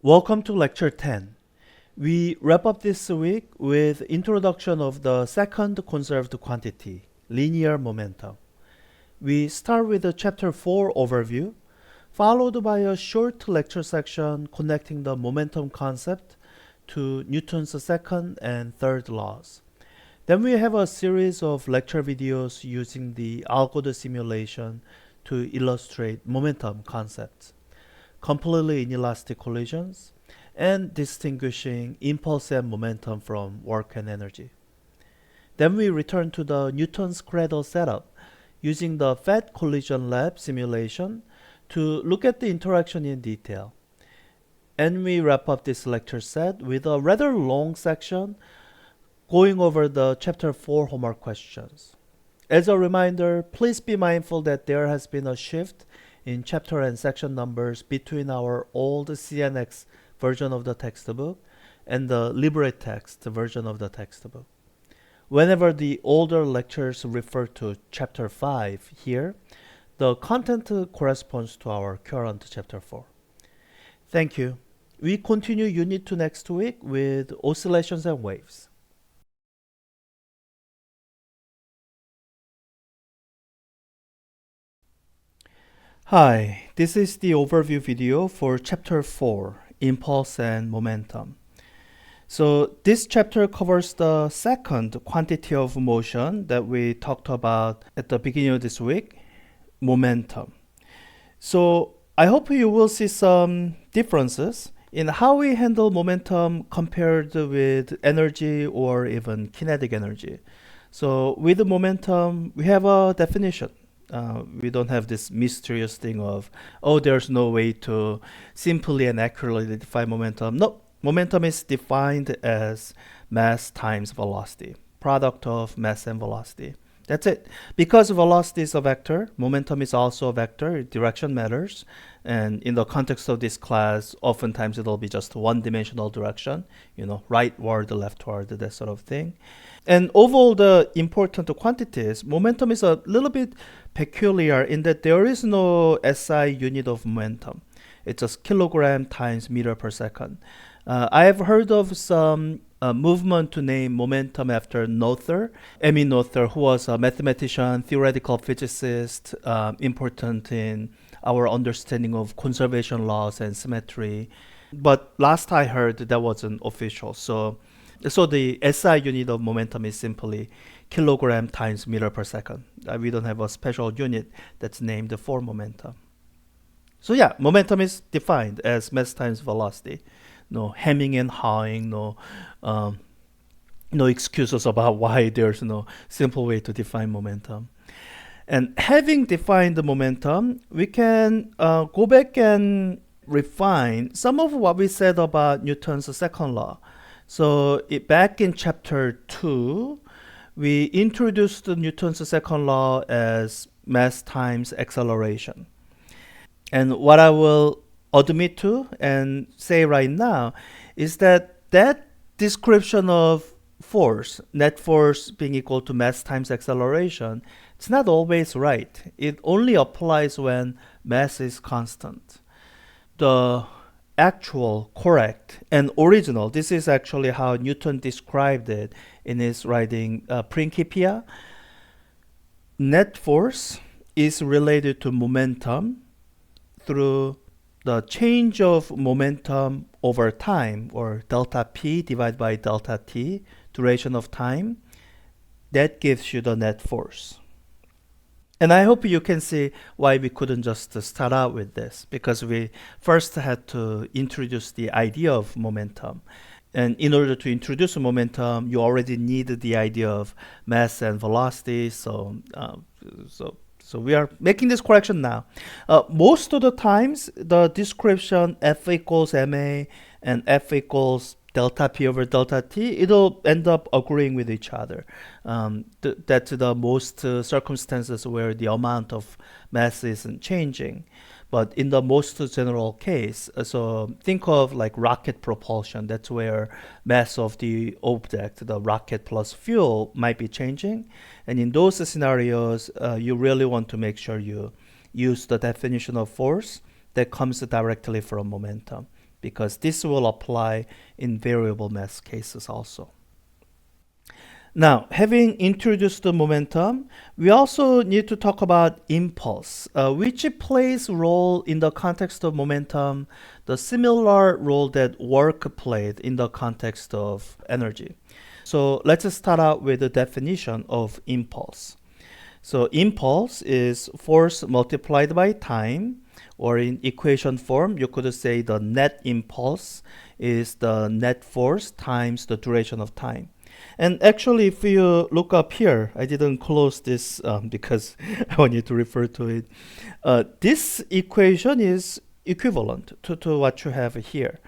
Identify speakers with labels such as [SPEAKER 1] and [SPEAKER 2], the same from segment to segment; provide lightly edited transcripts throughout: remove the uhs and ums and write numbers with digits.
[SPEAKER 1] Welcome to Lecture 10. We wrap up this week with introduction of the second conserved quantity, linear momentum. We start with the Chapter 4 overview, followed by a short lecture section connecting the momentum concept to Newton's second and third laws. Then we have a series of lecture videos using the Algodoo simulation to illustrate momentum concepts, completely inelastic collisions, and distinguishing impulse and momentum from work and energy. Then we return to the Newton's Cradle setup using the PHYS collision lab simulation to look at the interaction in detail. And we wrap up this lecture set with a rather long section going over the Chapter 4 homework questions. As a reminder, please be mindful that there has been a shift in chapter and section numbers between our old CNX version of the textbook and the LibreText version of the textbook. Whenever the older lectures refer to chapter 5 here, the content corresponds to our current chapter 4. Thank you. We continue Unit 2 next week with oscillations and waves. Hi, this is the overview video for Chapter 4, Impulse and Momentum. So this chapter covers the second quantity of motion that we talked about at the beginning of this week, momentum. So I hope you will see some differences in how we handle momentum compared with energy or even kinetic energy. So with the momentum, we have a definition. We don't have this mysterious thing of, oh, there's no way to simply and accurately define momentum. No, momentum is defined as mass times velocity, product of mass and velocity. That's it. Because velocity is a vector, momentum is also a vector, direction matters. And in the context of this class, oftentimes it'll be just one-dimensional direction, rightward, leftward, that sort of thing. And overall, the important quantities, momentum is a little bit peculiar in that there is no SI unit of momentum. It's just kilogram times meter per second. I have heard of some movement to name momentum after Noether, Emmy Noether, who was a mathematician, theoretical physicist, important in our understanding of conservation laws and symmetry. But last I heard, that wasn't official. So the SI unit of momentum is simply kilogram times meter per second. We don't have a special unit that's named for momentum. So yeah, momentum is defined as mass times velocity. No hemming and hawing, no excuses about why there's no simple way to define momentum. And having defined the momentum, we can go back and refine some of what we said about Newton's second law. So back in chapter 2, we introduced Newton's second law as mass times acceleration. And what I will admit to and say right now is that description of force, net force being equal to mass times acceleration, it's not always right. It only applies when mass is constant. The actual, correct, and original, this is actually how Newton described it in his writing Principia. Net force is related to momentum through the change of momentum over time, or delta p divided by delta t, duration of time. That gives you the net force. And I hope you can see why we couldn't just start out with this, because we first had to introduce the idea of momentum. And in order to introduce momentum, you already need the idea of mass and velocity. So we are making this correction now. Most of the times, the description F equals ma and F equals delta p over delta t, it'll end up agreeing with each other. That's the most circumstances where the amount of mass isn't changing. But in the most general case, so think of like rocket propulsion. That's where mass of the object, the rocket plus fuel, might be changing. And in those scenarios, you really want to make sure you use the definition of force that comes directly from momentum. because this will apply in variable mass cases also. Now, having introduced the momentum, we also need to talk about impulse, which plays a role in the context of momentum, the similar role that work played in the context of energy. So let's start out with the definition of impulse. So impulse is force multiplied by time, or in equation form, you could say the net impulse is the net force times the duration of time. And actually, if you look up here, I didn't close this because I want you to refer to it. This equation is equivalent to what you have here.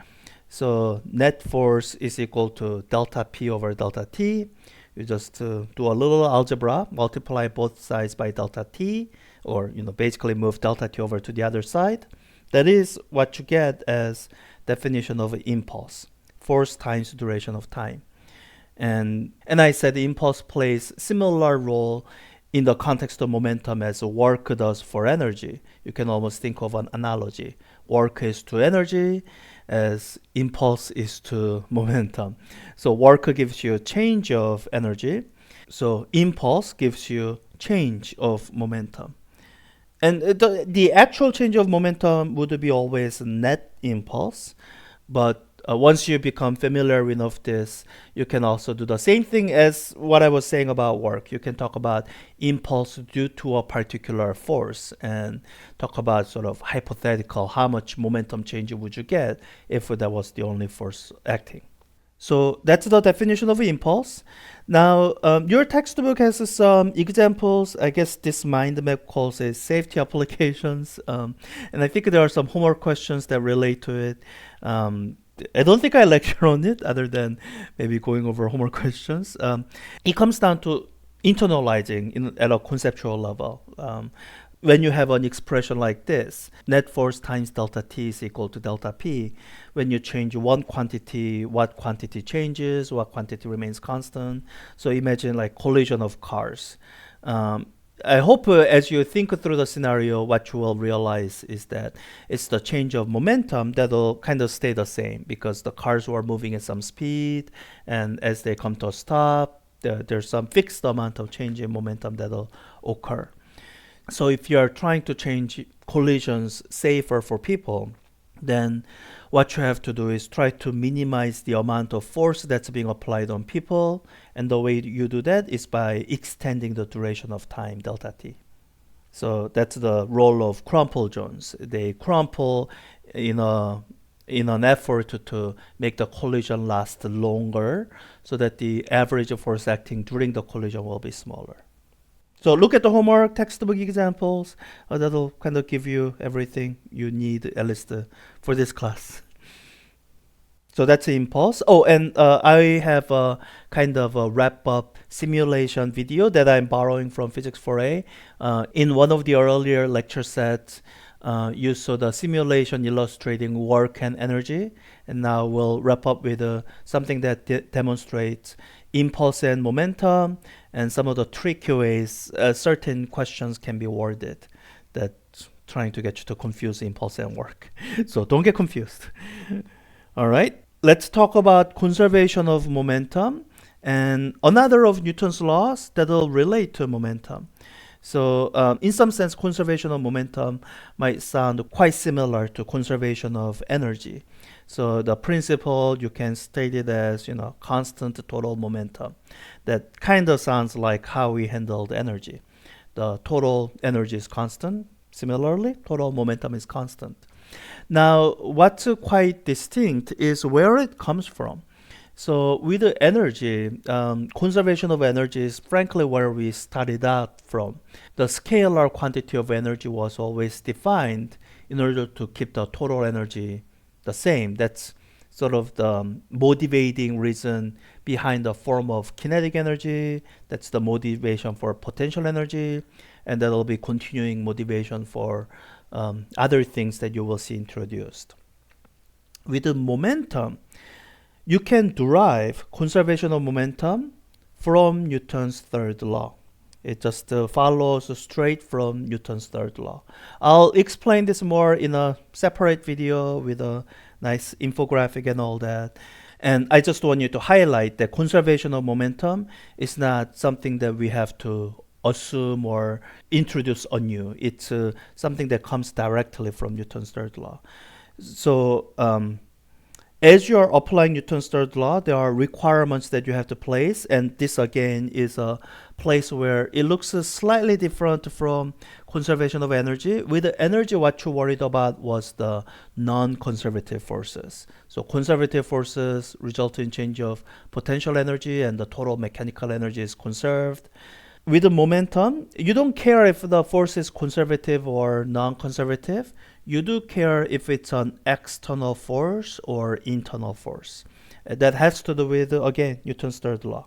[SPEAKER 1] So net force is equal to delta P over delta T. You just do a little algebra, multiply both sides by delta T, or basically move delta T over to the other side. That is what you get as definition of impulse, force times duration of time. And I said the impulse plays similar role in the context of momentum as work does for energy. You can almost think of an analogy. Work is to energy as impulse is to momentum. So work gives you change of energy. So impulse gives you change of momentum. And the actual change of momentum would be always net impulse, but once you become familiar enough this, you can also do the same thing as what I was saying about work. You can talk about impulse due to a particular force and talk about sort of hypothetical, how much momentum change would you get if that was the only force acting. So that's the definition of impulse. Now, your textbook has some examples. I guess this mind map calls it safety applications. And I think there are some homework questions that relate to it. I don't think I lecture on it other than maybe going over homework questions. It comes down to internalizing at a conceptual level. When you have an expression like this, net force times delta T is equal to delta P. When you change one quantity, what quantity changes, what quantity remains constant. So imagine like collision of cars. I hope as you think through the scenario, what you will realize is that it's the change of momentum that'll kind of stay the same because the cars were moving at some speed, and as they come to a stop, there's some fixed amount of change in momentum that'll occur. So if you are trying to change collisions safer for people, then what you have to do is try to minimize the amount of force that's being applied on people. And the way you do that is by extending the duration of time, delta T. So that's the role of crumple zones. They crumple in an effort to make the collision last longer so that the average force acting during the collision will be smaller. So look at the homework, textbook examples. That'll kind of give you everything you need, at least for this class. So that's the impulse. Oh, and I have a kind of a wrap-up simulation video that I'm borrowing from Physics 4A. In one of the earlier lecture sets, you saw the simulation illustrating work and energy. And now we'll wrap up with something that demonstrates impulse and momentum, and some of the tricky ways certain questions can be worded that's trying to get you to confuse impulse and work. So don't get confused. All right, let's talk about conservation of momentum and another of Newton's laws that will relate to momentum. So in some sense, conservation of momentum might sound quite similar to conservation of energy. So the principle, you can state it as, constant total momentum. That kind of sounds like how we handled energy. The total energy is constant. Similarly, total momentum is constant. Now, what's quite distinct is where it comes from. So with the energy, conservation of energy is frankly where we started out from. The scalar quantity of energy was always defined in order to keep the total energy the same. That's sort of the motivating reason behind the form of kinetic energy. That's the motivation for potential energy, and that'll be continuing motivation for other things that you will see introduced. With the momentum, you can derive conservation of momentum from Newton's third law. It just follows straight from Newton's third law. I'll explain this more in a separate video with nice infographic and all that. And I just want you to highlight that conservation of momentum is not something that we have to assume or introduce anew. It's something that comes directly from Newton's third law. So as you are applying Newton's third law, there are requirements that you have to place, and this again is a place where it looks slightly different from conservation of energy. With the energy, what you worried about was the non-conservative forces. So conservative forces result in change of potential energy, and the total mechanical energy is conserved. With the momentum, you don't care if the force is conservative or non-conservative. You do care if it's an external force or internal force. That has to do with, again, Newton's third law.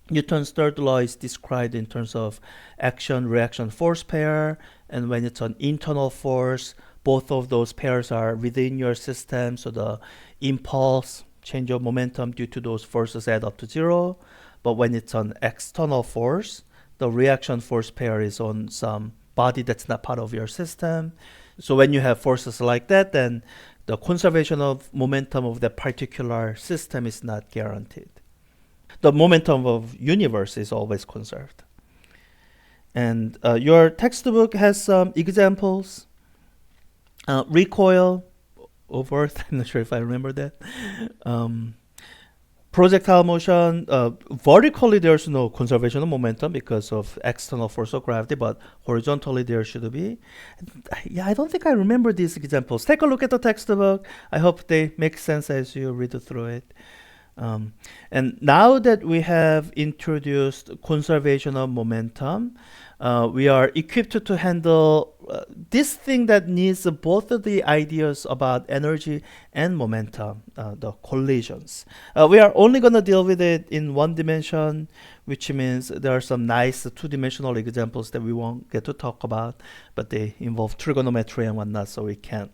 [SPEAKER 1] Newton's third law is described in terms of action-reaction force pair, and when it's an internal force, both of those pairs are within your system, so the impulse, change of momentum due to those forces add up to zero. But when it's an external force, the reaction force pair is on some body that's not part of your system. So when you have forces like that, then the conservation of momentum of that particular system is not guaranteed. The momentum of universe is always conserved. And your textbook has some examples. Recoil of Earth, I'm not sure if I remember that. Projectile motion, vertically there's no conservation of momentum because of external force of gravity, but horizontally there should be. Yeah, I don't think I remember these examples. Take a look at the textbook. I hope they make sense as you read through it. And now that we have introduced conservation of momentum, we are equipped to handle this thing that needs both of the ideas about energy and momentum, the collisions. We are only going to deal with it in one dimension, which means there are some nice two-dimensional examples that we won't get to talk about, but they involve trigonometry and whatnot, so we can't.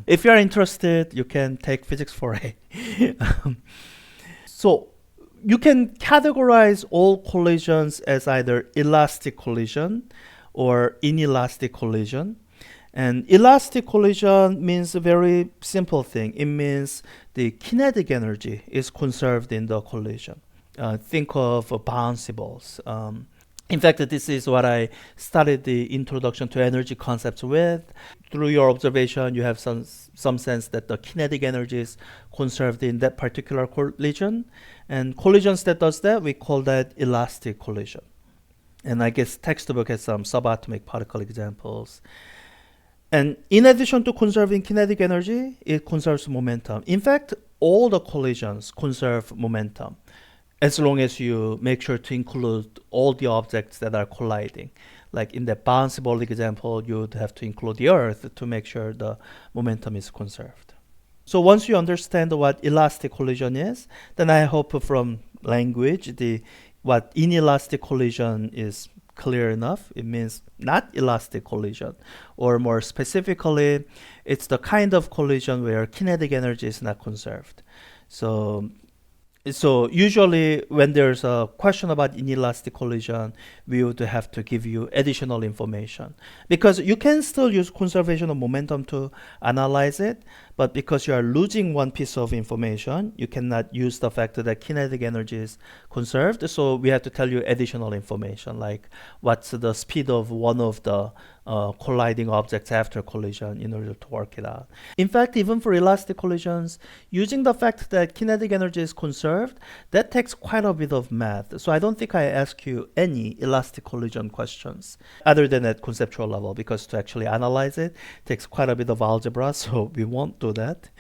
[SPEAKER 1] If you are interested, you can take physics 4A. So you can categorize all collisions as either elastic collision or inelastic collision. And elastic collision means a very simple thing. It means the kinetic energy is conserved in the collision. Think of bouncy balls. In fact, this is what I started the introduction to energy concepts with. Through your observation, you have some sense that the kinetic energy is conserved in that particular collision. And collisions that does that, we call that elastic collision. And I guess textbook has some subatomic particle examples. And in addition to conserving kinetic energy, it conserves momentum. In fact, all the collisions conserve momentum, as long as you make sure to include all the objects that are colliding. Like in the bouncy ball example, you would have to include the Earth to make sure the momentum is conserved. So once you understand what elastic collision is, then I hope from language, what inelastic collision is clear enough. It means not elastic collision, or more specifically, it's the kind of collision where kinetic energy is not conserved. So usually when there's a question about inelastic collision, we would have to give you additional information, because you can still use conservation of momentum to analyze it, but because you are losing one piece of information, you cannot use the fact that kinetic energy is conserved. So we have to tell you additional information, like what's the speed of one of the colliding objects after collision in order to work it out. In fact, even for elastic collisions, using the fact that kinetic energy is conserved, that takes quite a bit of math. So I don't think I ask you any elastic collision questions other than at conceptual level, because to actually analyze it takes quite a bit of algebra, so we won't do that.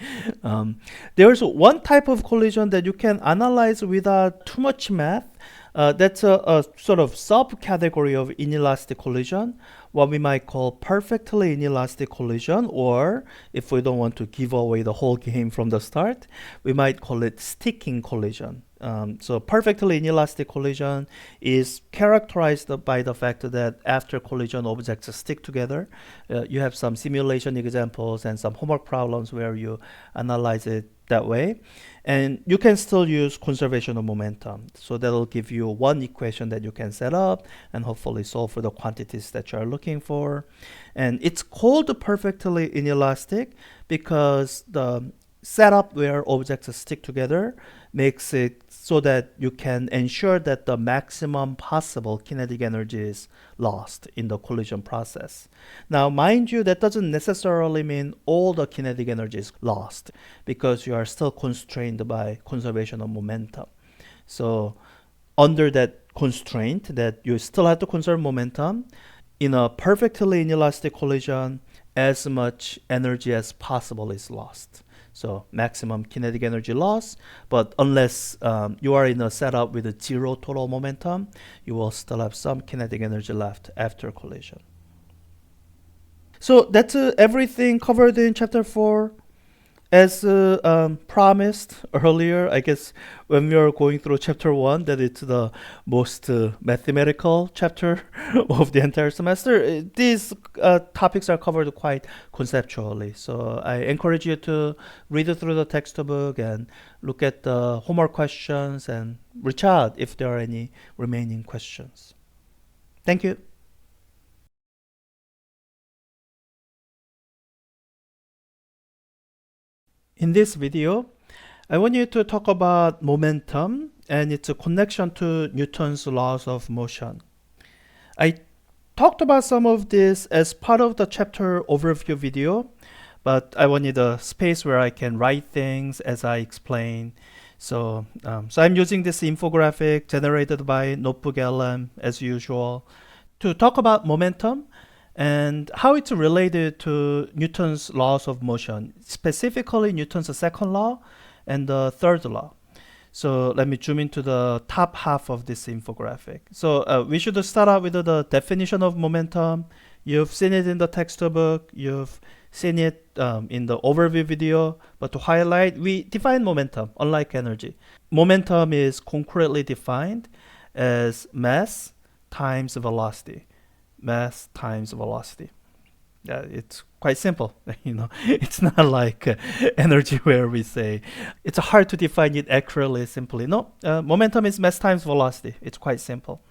[SPEAKER 1] There's one type of collision that you can analyze without too much math. That's a sort of subcategory of inelastic collision, what we might call perfectly inelastic collision, or if we don't want to give away the whole game from the start, we might call it sticking collision. So perfectly inelastic collision is characterized by the fact that after collision, objects stick together. You have some simulation examples and some homework problems where you analyze it that way. And you can still use conservation of momentum. So that'll give you one equation that you can set up and hopefully solve for the quantities that you are looking for. And it's called perfectly inelastic because the setup where objects stick together makes it so that you can ensure that the maximum possible kinetic energy is lost in the collision process. Now, mind you, that doesn't necessarily mean all the kinetic energy is lost because you are still constrained by conservation of momentum. So under that constraint that you still have to conserve momentum, in a perfectly inelastic collision, as much energy as possible is lost. So maximum kinetic energy loss, but unless you are in a setup with a zero total momentum, you will still have some kinetic energy left after collision. So that's everything covered in chapter 4. As promised earlier, I guess when we are going through chapter 1, that it's the most mathematical chapter of the entire semester. These topics are covered quite conceptually. So I encourage you to read through the textbook and look at the homework questions and reach out if there are any remaining questions. Thank you. In this video, I want you to talk about momentum and its connection to Newton's laws of motion. I talked about some of this as part of the chapter overview video, but I wanted a space where I can write things as I explain. So I'm using this infographic generated by Notebook LM as usual to talk about momentum and how it's related to Newton's laws of motion, specifically Newton's second law and the third law. So let me zoom into the top half of this infographic. So we should start out with the definition of momentum. You've seen it in the textbook, you've seen it in the overview video, but to highlight, we define momentum, unlike energy. Momentum is concretely defined as mass times velocity. Mass times velocity. Yeah, it's quite simple. It's not like energy where we say it's hard to define it accurately. Simply, no. Momentum is mass times velocity. It's quite simple.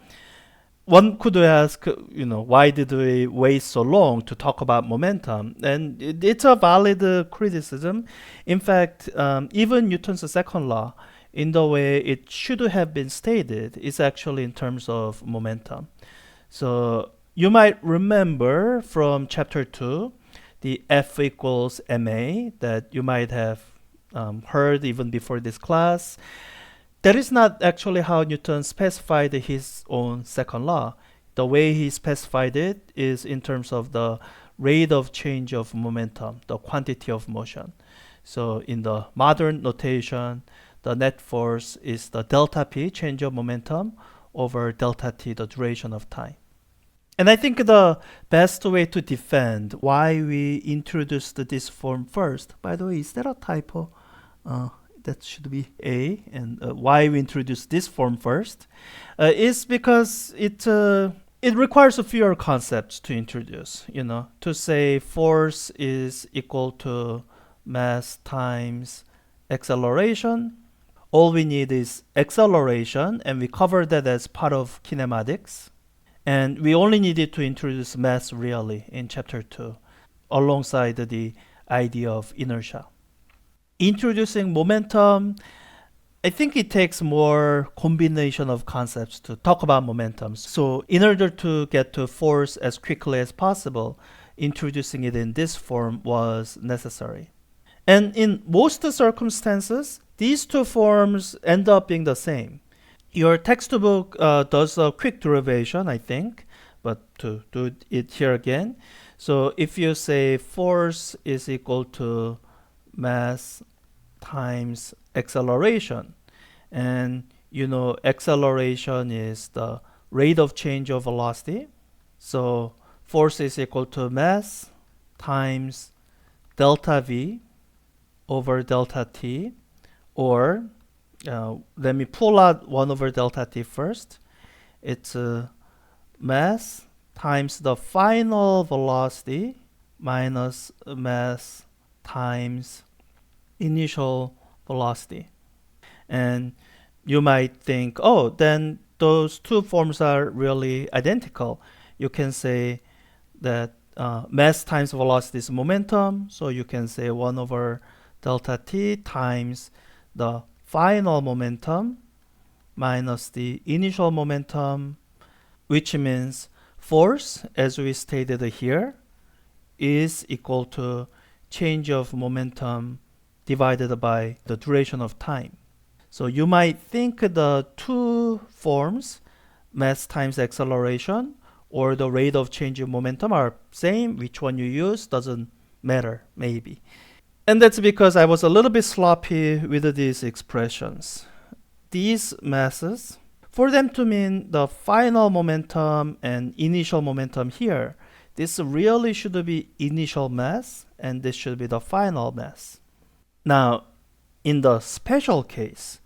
[SPEAKER 1] One could ask, why did we wait so long to talk about momentum? And it's a valid criticism. In fact, even Newton's second law, in the way it should have been stated, is actually in terms of momentum. So you might remember from chapter 2, the F equals ma that you might have heard even before this class. That is not actually how Newton specified his own second law. The way he specified it is in terms of the rate of change of momentum, the quantity of motion. So in the modern notation, the net force is the delta p, change of momentum, over delta t, the duration of time. And I think the best way to defend why we introduced this form first, by the way, is that a typo? That should be A, and why we introduced this form first is because it requires a fewer concepts to introduce. To say force is equal to mass times acceleration. All we need is acceleration, and we covered that as part of kinematics. And we only needed to introduce mass really in chapter 2, alongside the idea of inertia. Introducing momentum, I think it takes more combination of concepts to talk about momentum. So in order to get to force as quickly as possible, introducing it in this form was necessary. And in most circumstances, these two forms end up being the same. Your textbook does a quick derivation, I think, but to do it here again. So if you say force is equal to mass times acceleration, and acceleration is the rate of change of velocity. So force is equal to mass times delta v over delta t, or let me pull out 1 over delta t first. It's mass times the final velocity minus mass times initial velocity. And you might think, oh, then those two forms are really identical. You can say that mass times velocity is momentum, so you can say 1 over delta t times the final momentum minus the initial momentum, which means force, as we stated here, is equal to change of momentum divided by the duration of time. So you might think the two forms, mass times acceleration or the rate of change of momentum, are same. Which one you use doesn't matter, maybe. And that's because I was a little bit sloppy with these expressions. These masses, for them to mean the final momentum and initial momentum here, this really should be initial mass and this should be the final mass. Now, in the special case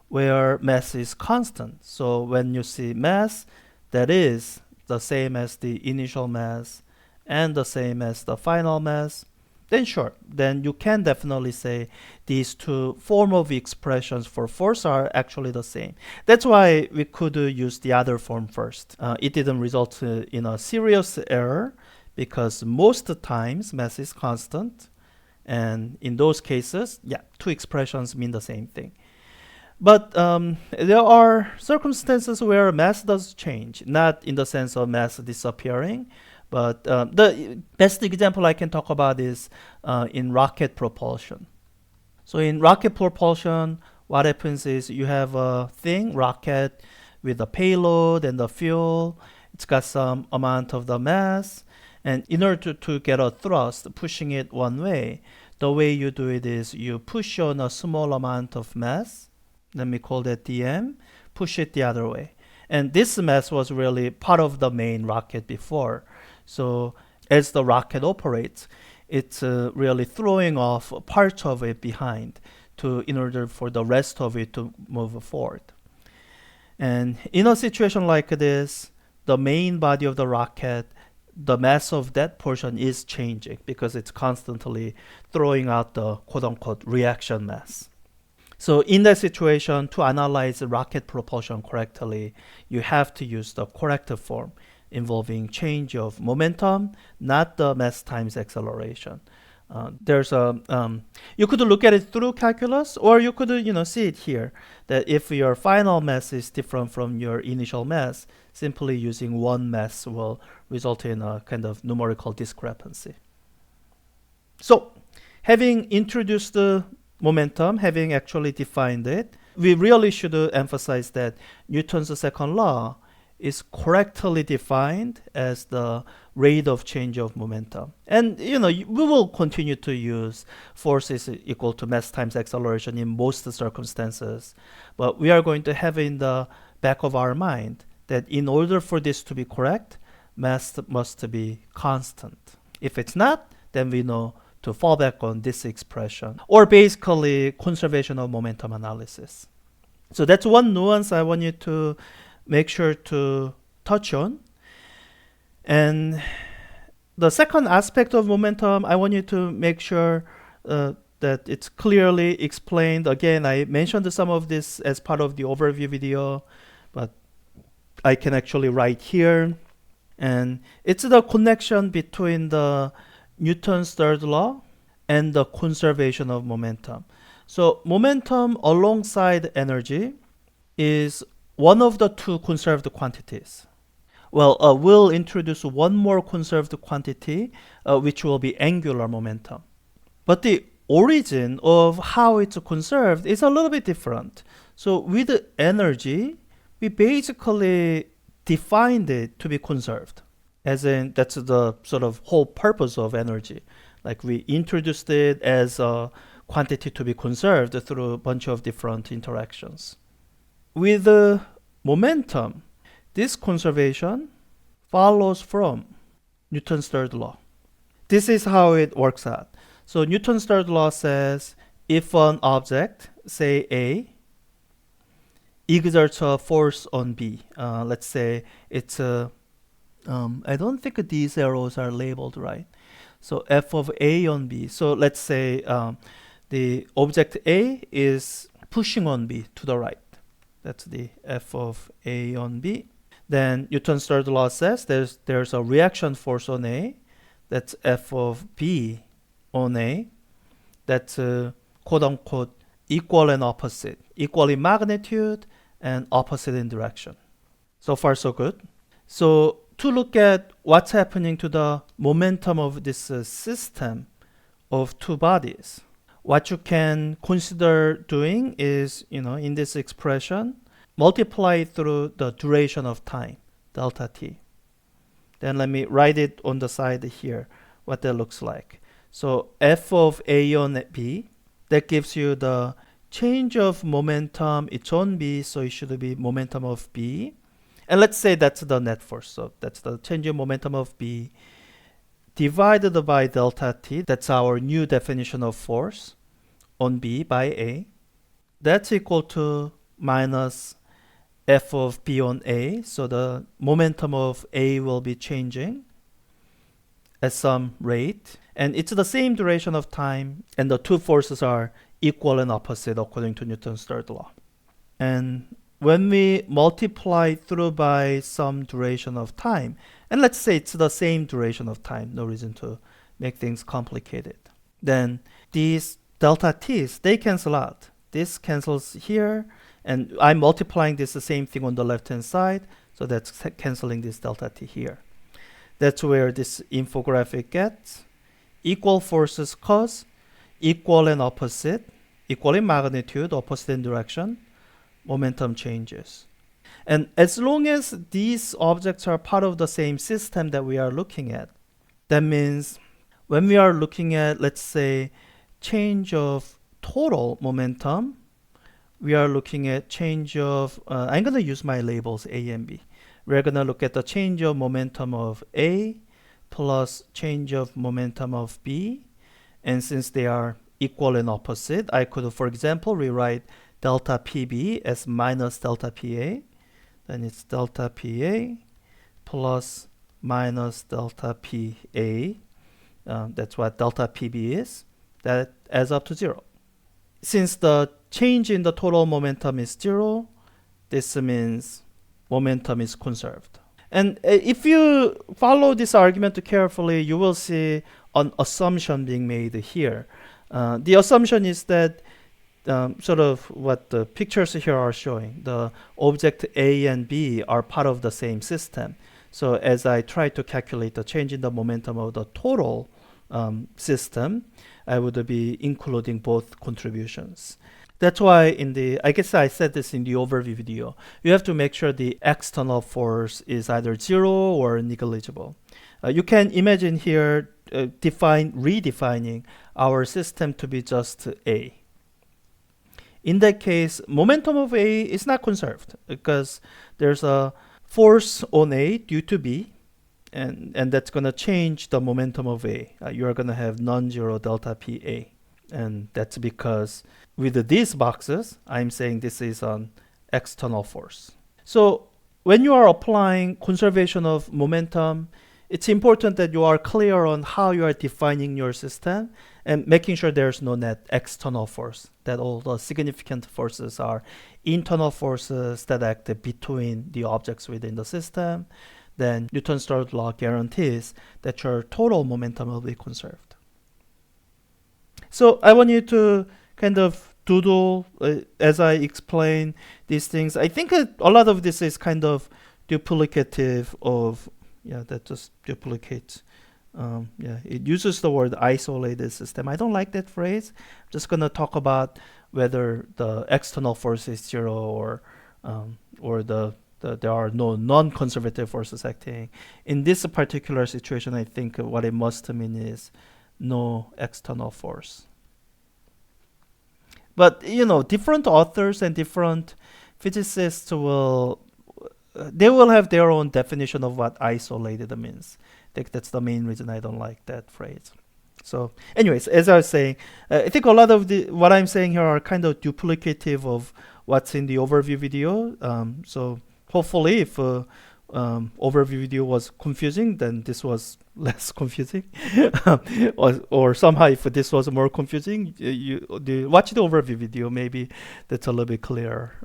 [SPEAKER 1] where mass is constant, so when you see mass that is the same as the initial mass and the same as the final mass, then sure, then you can definitely say these two form of expressions for force are actually the same. That's why we could use the other form first. It didn't result in a serious error because most times mass is constant, and in those cases, yeah, two expressions mean the same thing. But there are circumstances where mass does change, not in the sense of mass disappearing, but the best example I can talk about is in rocket propulsion. So in rocket propulsion, what happens is you have a thing, rocket, with the payload and the fuel. It's got some amount of the mass. And in order to get a thrust, pushing it one way, the way you do it is you push on a small amount of mass. Let me call that dm. Push it the other way. And this mass was really part of the main rocket before. So as the rocket operates, it's really throwing off part of it behind in order for the rest of it to move forward. And in a situation like this, the main body of the rocket, the mass of that portion is changing because it's constantly throwing out the quote-unquote reaction mass. So in that situation, to analyze rocket propulsion correctly, you have to use the corrective form involving change of momentum, not the mass times acceleration. You could look at it through calculus, or you could see it here, that if your final mass is different from your initial mass, simply using one mass will result in a kind of numerical discrepancy. So having introduced the momentum, having actually defined it, we really should emphasize that Newton's second law is correctly defined as the rate of change of momentum. And we will continue to use force is equal to mass times acceleration in most circumstances. But we are going to have in the back of our mind that in order for this to be correct, mass must be constant. If it's not, then we know to fall back on this expression, or basically conservation of momentum analysis. So that's one nuance I want you to make sure to touch on. And the second aspect of momentum, I want you to make sure that it's clearly explained. Again, I mentioned some of this as part of the overview video, but I can actually write here. And it's the connection between the Newton's third law and the conservation of momentum. So momentum alongside energy is one of the two conserved quantities. Well, we'll introduce one more conserved quantity, which will be angular momentum. But the origin of how it's conserved is a little bit different. So with energy, we basically defined it to be conserved. As in, that's the sort of whole purpose of energy. Like we introduced it as a quantity to be conserved through a bunch of different interactions. With momentum, this conservation follows from Newton's third law. This is how it works out. So Newton's third law says if an object, say A, exerts a force on B, let's say it's a, I don't think these arrows are labeled right. So F of A on B. So let's say the object A is pushing on B to the right. That's the F of A on B. Then Newton's third law says there's a reaction force on A. That's F of B on A. That's quote-unquote equal and opposite, equal in magnitude and opposite in direction. So far so good. So to look at what's happening to the momentum of this system of two bodies, what you can consider doing is, in this expression, multiply through the duration of time, delta t. Then let me write it on the side here, what that looks like. So f of a on b, that gives you the change of momentum. It's on b, so it should be momentum of b. And let's say that's the net force. So that's the change of momentum of b divided by delta t. That's our new definition of force on b by a. That's equal to minus f of b on a. So the momentum of a will be changing at some rate. And it's the same duration of time. And the two forces are equal and opposite according to Newton's third law. And when we multiply through by some duration of time, and let's say it's the same duration of time, no reason to make things complicated, then these delta t's, they cancel out. This cancels here, and I'm multiplying this the same thing on the left-hand side, so that's canceling this delta t here. That's where this infographic gets equal forces cause equal and opposite, equal in magnitude, opposite in direction, momentum changes. And as long as these objects are part of the same system that we are looking at, that means when we are looking at, let's say, change of total momentum, we are looking at change of, I'm going to use my labels A and B. We're going to look at the change of momentum of A plus change of momentum of B. And since they are equal and opposite, I could, for example, rewrite delta PB as minus delta PA. Then it's delta PA plus minus delta PA. That's what delta PB is. That adds up to 0. Since the change in the total momentum is 0, this means momentum is conserved. And if you follow this argument carefully, you will see an assumption being made here. The assumption is that sort of what the pictures here are showing, the object A and B are part of the same system. So as I try to calculate the change in the momentum of the total system, I would be including both contributions. That's why I guess I said this in the overview video, you have to make sure the external force is either 0 or negligible. You can imagine here redefining our system to be just A. In that case, momentum of A is not conserved because there's a force on A due to B, and that's going to change the momentum of A. You're going to have non-zero delta PA. And that's because with these boxes, I'm saying this is an external force. So when you are applying conservation of momentum, it's important that you are clear on how you are defining your system and making sure there's no net external force, that all the significant forces are internal forces that act between the objects within the system. Then Newton's third law guarantees that your total momentum will be conserved. So I want you to kind of doodle as I explain these things. I think a lot of this is kind of duplicative of, that just duplicates. It uses the word isolated system. I don't like that phrase. I'm just going to talk about whether the external force is 0 or there are no non-conservative forces acting. In this particular situation, I think what it must mean is no external force. But different authors and different physicists will have their own definition of what isolated means. I think that's the main reason I don't like that phrase. So anyways, as I was saying, I think a lot of what I'm saying here are kind of duplicative of what's in the overview video. So hopefully if overview video was confusing, then this was less confusing. or somehow if this was more confusing, you watch the overview video, maybe that's a little bit clearer.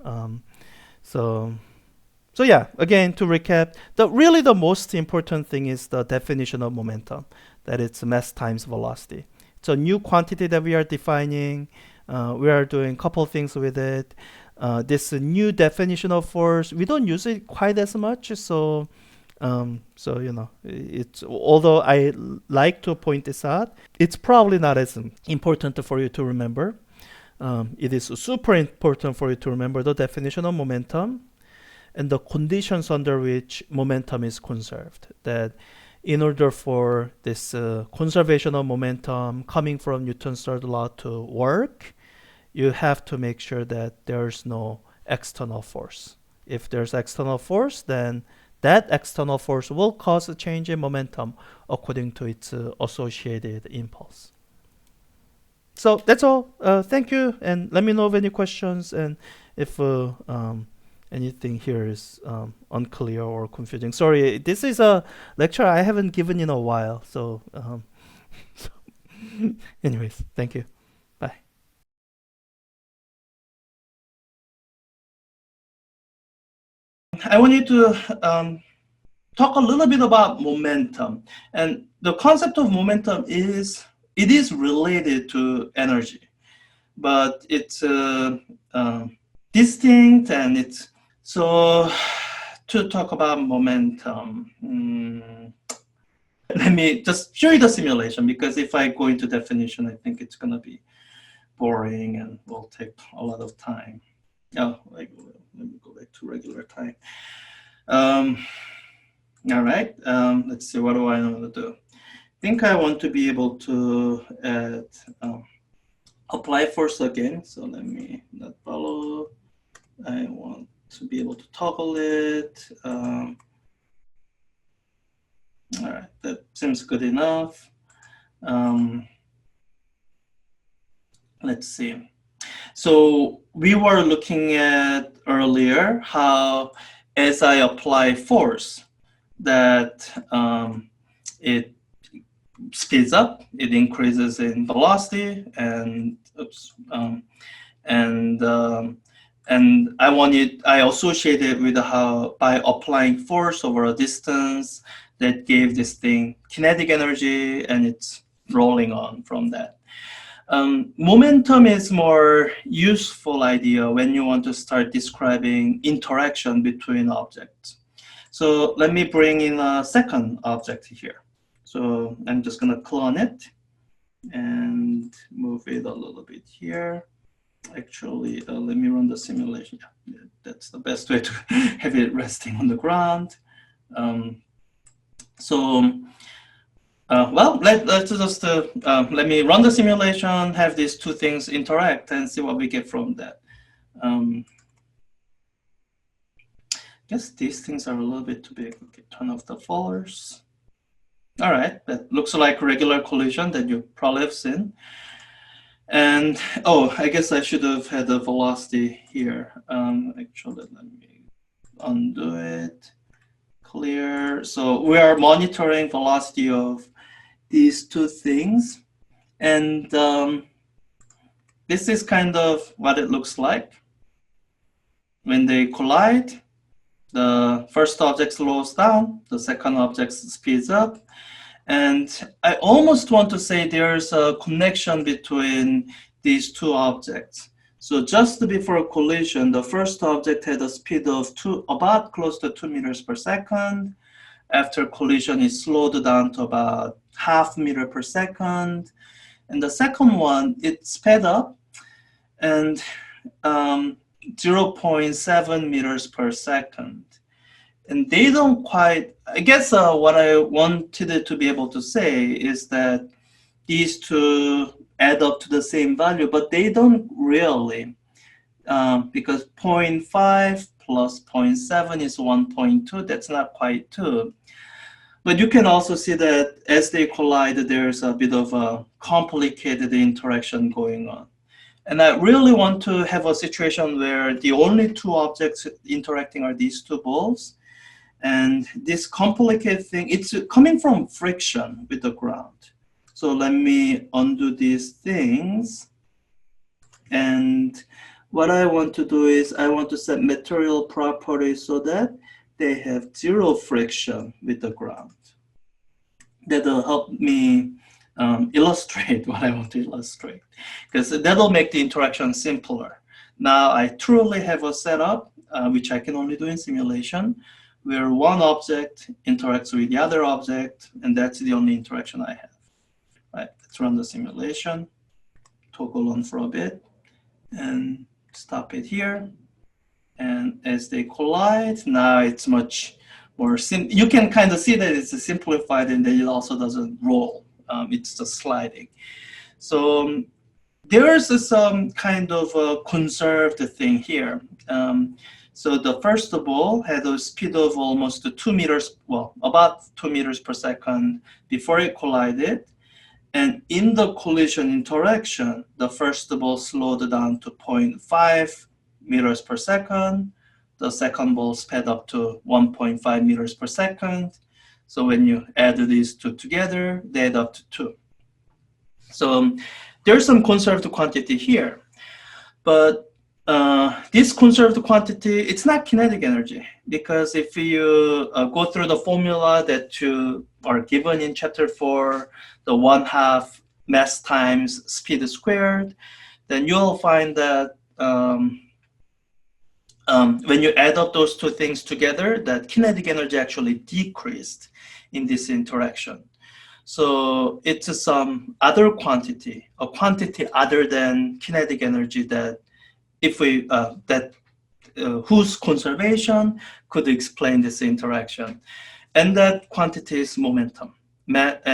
[SPEAKER 1] So yeah, again, to recap, really the most important thing is the definition of momentum, that it's mass times velocity. It's a new quantity that we are defining. We are doing a couple things with it. This new definition of force, we don't use it quite as much, so you know, it's, although I like to point this out, it's probably not as important for you to remember. It is super important for you to remember the definition of momentum and the conditions under which momentum is conserved. That in order for this conservation of momentum coming from Newton's third law to work, you have to make sure that there's no external force. If there's external force, then that external force will cause a change in momentum according to its associated impulse. So that's all. Thank you, and let me know of any questions, and if anything here is unclear or confusing. Sorry, this is a lecture I haven't given in a while. So, so anyways, thank you. Bye. I want you to talk a little bit about momentum, and the concept of momentum is, it is related to energy, but it's distinct, and it's, so to talk about momentum, let me just show you the simulation, because if I go into definition, I think it's going to be boring and will take a lot of time. Oh, let me go back to regular time. All right, let's see, what do I want to do? I think I want to be able to add apply force again. So let me not follow. I want to be able to toggle it. All right, that seems good enough. Let's see. So we were looking at earlier how as I apply force, that it speeds up, it increases in velocity, and I associate it with how by applying force over a distance, that gave this thing kinetic energy, and it's rolling on from that. Momentum is more useful idea when you want to start describing interaction between objects. So let me bring in a second object here. So I'm just going to clone it and move it a little bit here. Actually, let me run the simulation. Yeah, that's the best way to have it resting on the ground. Well, let's just let me run the simulation, have these two things interact, and see what we get from that. I guess these things are a little bit too big. Okay, turn off the folders. All right, that looks like regular collision that you probably have seen. And oh, I guess I should have had the velocity here. Actually, let me undo it. Clear. So we are monitoring velocity of these two things, and this is kind of what it looks like when they collide. The first object slows down, the second object speeds up, and I almost want to say there's a connection between these two objects. So just before collision, the first object had a speed of about close to 2 meters per second. After collision, it slowed down to about half meter per second. And the second one, it sped up and 0.7 meters per second. And they don't quite, I guess what I wanted it to be able to say is that these two add up to the same value, but they don't really, because 0.5 plus 0.7 is 1.2, that's not quite 2. But you can also see that as they collide, there's a bit of a complicated interaction going on. And I really want to have a situation where the only two objects interacting are these two balls. And this complicated thing, it's coming from friction with the ground. So let me undo these things. And what I want to do is I want to set material properties so that they have zero friction with the ground. That'll help me illustrate what I want to illustrate, because that'll make the interaction simpler. Now I truly have a setup, which I can only do in simulation, where one object interacts with the other object, and that's the only interaction I have. Right, let's run the simulation, toggle on for a bit, and stop it here. And as they collide, now it's much more you can kind of see that it's simplified, and then it also doesn't roll. It's just sliding. So there's some kind of a conserved thing here. So the first ball had a speed of almost 2 meters, well, about 2 meters per second before it collided. And in the collision interaction, the first ball slowed down to 0.5 meters per second. The second ball sped up to 1.5 meters per second. So when you add these two together, they add up to 2. So there's some conserved quantity here. But this conserved quantity, it's not kinetic energy, because if you go through the formula that you are given in chapter 4, the 1/2 mass times speed squared, then you'll find that when you add up those two things together, that kinetic energy actually decreased in this interaction. So it's some other quantity, a quantity other than kinetic energy, that if we whose conservation could explain this interaction, and that quantity is momentum.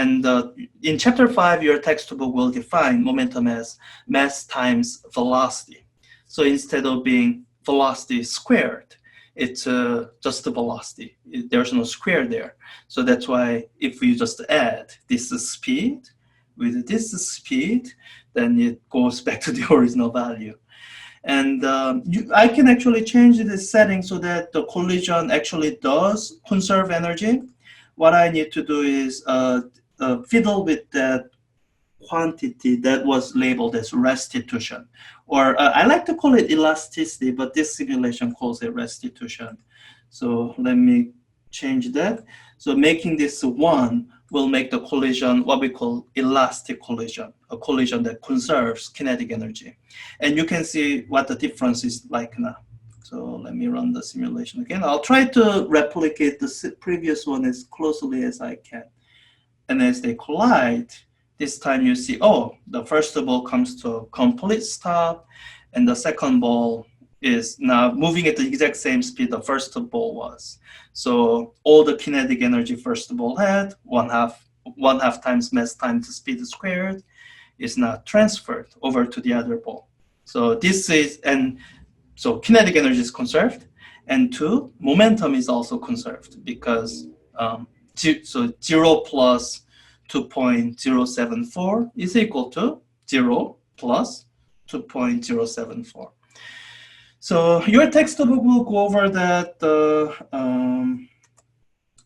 [SPEAKER 1] And in chapter 5, your textbook will define momentum as mass times velocity. So instead of being velocity squared, it's just the velocity. There's no square there. So that's why if we just add this speed with this speed, then it goes back to the original value. And I can actually change this setting so that the collision actually does conserve energy. What I need to do is fiddle with that quantity that was labeled as restitution. Or I like to call it elasticity, but this simulation calls it restitution. So let me change that. So making this 1 will make the collision what we call elastic collision, a collision that conserves kinetic energy. And you can see what the difference is like now. So let me run the simulation again. I'll try to replicate the previous one as closely as I can. And as they collide, this time you see, oh, the first ball comes to a complete stop, and the second ball is now moving at the exact same speed the first ball was. So all the kinetic energy first ball had, 1/2 times mass times speed squared, is now transferred over to the other ball. So this is, and so kinetic energy is conserved, and 2, momentum is also conserved, because so 0 plus 2.074 is equal to 0 plus 2.074. So your textbook will go over that,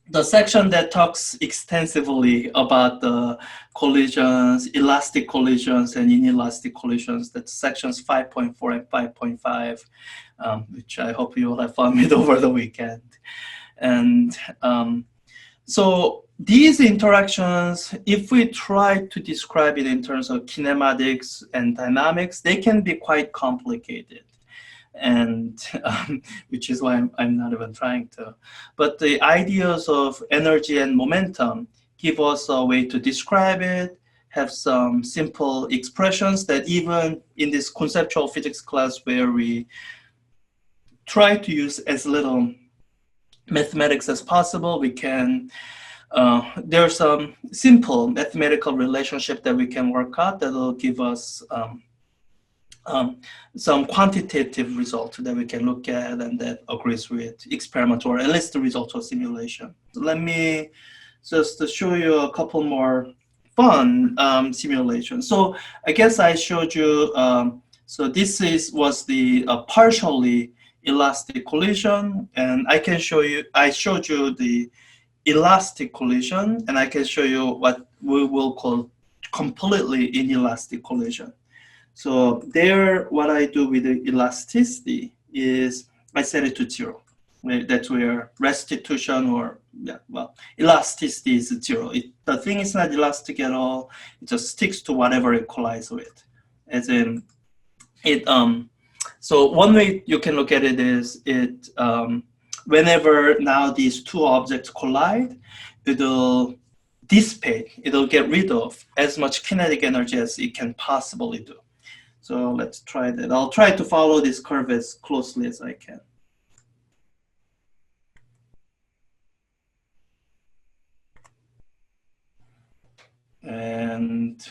[SPEAKER 1] the section that talks extensively about the collisions, elastic collisions and inelastic collisions. That's sections 5.4 and 5.5, which I hope you will have fun with over the weekend. And so these interactions, if we try to describe it in terms of kinematics and dynamics, they can be quite complicated. And which is why I'm not even trying to. But the ideas of energy and momentum give us a way to describe it, have some simple expressions that even in this conceptual physics class where we try to use as little mathematics as possible, we can, there's some simple mathematical relationship that we can work out that will give us some quantitative result that we can look at and that agrees with experiment, or at least the results of simulation. Let me just show you a couple more fun simulations. So I guess I showed you, so this was the partially elastic collision, and I can show you, I showed you the elastic collision, and I can show you what we will call completely inelastic collision. So there, what I do with the elasticity is I set it to 0. That's where restitution or elasticity is zero. The thing is not elastic at all. It just sticks to whatever it collides with. As in, it so one way you can look at it is whenever now these two objects collide, it'll dissipate. It'll get rid of as much kinetic energy as it can possibly do. So let's try that. I'll try to follow this curve as closely as I can. And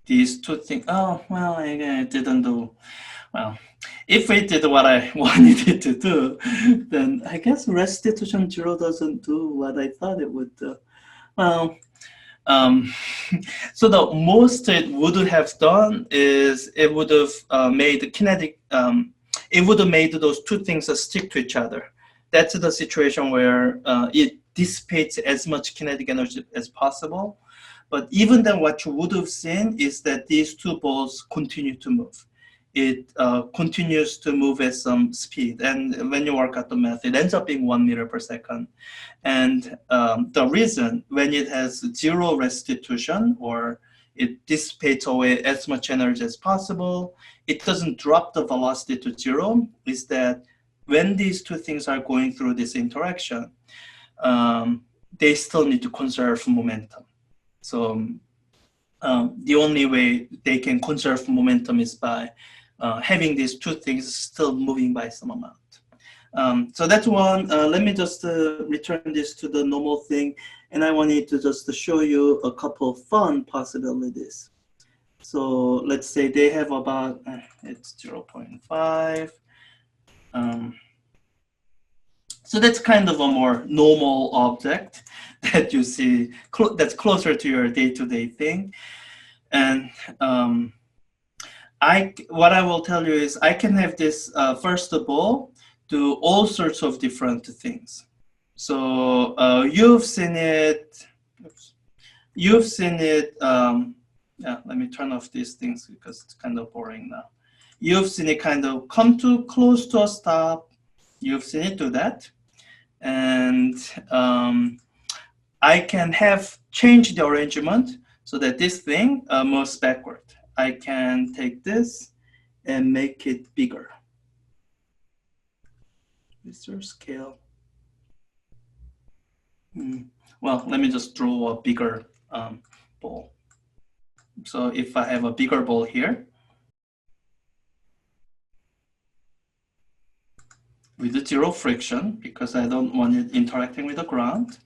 [SPEAKER 1] these two things, oh, well, I didn't do, well, if it did what I wanted it to do, then I guess restitution 0 doesn't do what I thought it would do. Well, so the most it would have done is it would have made kinetic, it would have made those two things stick to each other. That's the situation where it dissipates as much kinetic energy as possible. But even then, what you would have seen is that these two balls continue to move. It continues to move at some speed. And when you work out the math, it ends up being 1 meter per second. And the reason when it has zero restitution, or it dissipates away as much energy as possible, it doesn't drop the velocity to zero, is that when these two things are going through this interaction, they still need to conserve momentum. So the only way they can conserve momentum is by having these two things still moving by some amount. So that's one. Let me just return this to the normal thing. And I wanted to just show you a couple fun possibilities. So let's say they have about, it's 0.5. So that's kind of a more normal object that you see that's closer to your day-to-day thing. And what I will tell you is I can have this, first of all, do all sorts of different things. So you've seen it, yeah, let me turn off these things because it's kind of boring now. You've seen it kind of come to close to a stop. You've seen it do that. And I can have changed the arrangement so that this thing moves backward. I can take this and make it bigger. Mr. Scale. Well, let me just draw a bigger ball. So if I have a bigger ball here, with zero friction, because I don't want it interacting with the ground,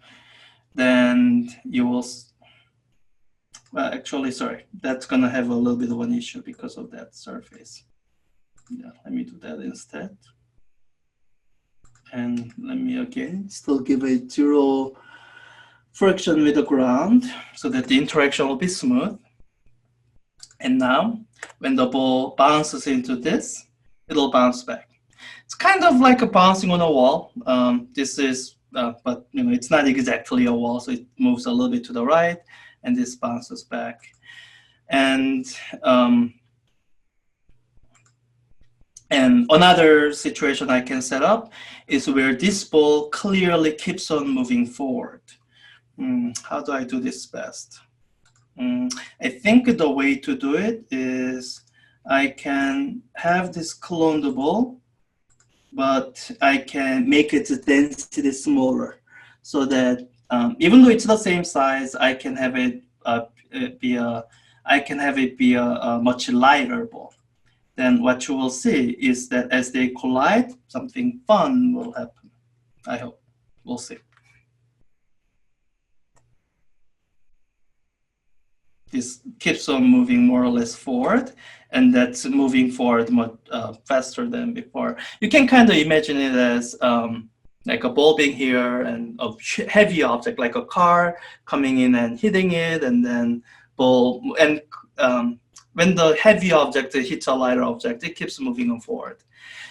[SPEAKER 1] then you will, well, actually, sorry, that's gonna have a little bit of an issue because of that surface. Yeah, let me do that instead. And let me again still give it zero friction with the ground so that the interaction will be smooth. And now, when the ball bounces into this, it'll bounce back. It's kind of like a bouncing on a wall. This is, but you know, it's not exactly a wall, so it moves a little bit to the right, and this bounces back. And another situation I can set up is where this ball clearly keeps on moving forward. How do I do this best? I think the way to do it is I can have this cloned ball, but I can make its density smaller so that even though it's the same size, I can have it be a much lighter ball. Then what you will see is that as they collide, something fun will happen. I hope. We'll see. This keeps on moving more or less forward, and that's moving forward much faster than before. You can kind of imagine it as like a ball being here and a heavy object like a car coming in and hitting it, and then ball, and when the heavy object hits a lighter object, it keeps moving on forward.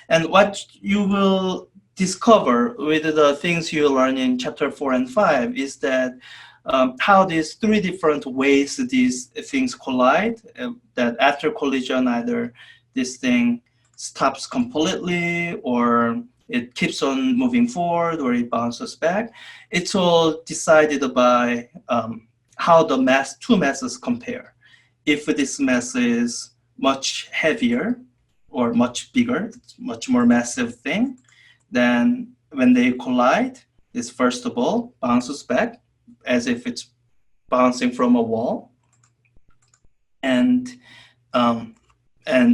[SPEAKER 1] And what you will discover with the things you learn in chapter 4 and 5 is that how these three different ways these things collide, that after collision, either this thing stops completely or it keeps on moving forward or it bounces back. It's all decided by how the two masses compare. If this mass is much heavier or much bigger, much more massive thing, then when they collide, this first of all bounces back as if it's bouncing from a wall. And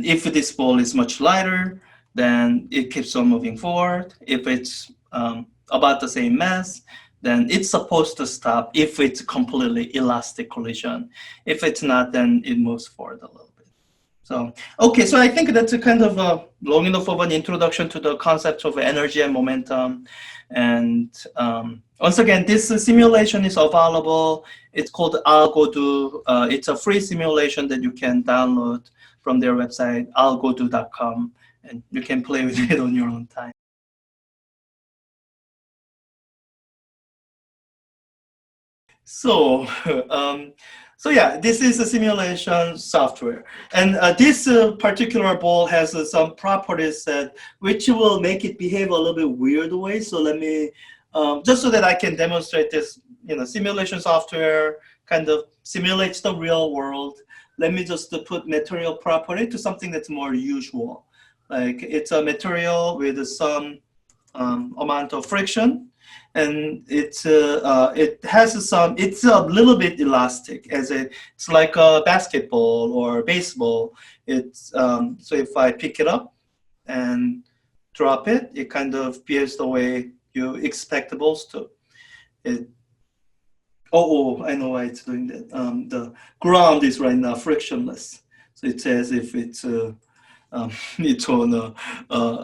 [SPEAKER 1] if this ball is much lighter, then it keeps on moving forward. If it's about the same mass, then it's supposed to stop if it's completely elastic collision. If it's not, then it moves forward a little bit. So, okay, so I think that's a kind of a long enough of an introduction to the concept of energy and momentum. And once again, this simulation is available. It's called Algodoo. It's a free simulation that you can download from their website, algodoo.com, and you can play with it on your own time. So, yeah, this is a simulation software, and this particular ball has some properties that which will make it behave a little bit weird way. So let me just so that I can demonstrate this. Simulation software kind of simulates the real world. Let me just put material property to something that's more usual, like it's a material with some amount of friction. And it has some. It's a little bit elastic, it's like a basketball or baseball. It's so if I pick it up and drop it, it kind of behaves the way you expect the balls to. I know why it's doing that. The ground is right now frictionless, so it's as if it's it's on a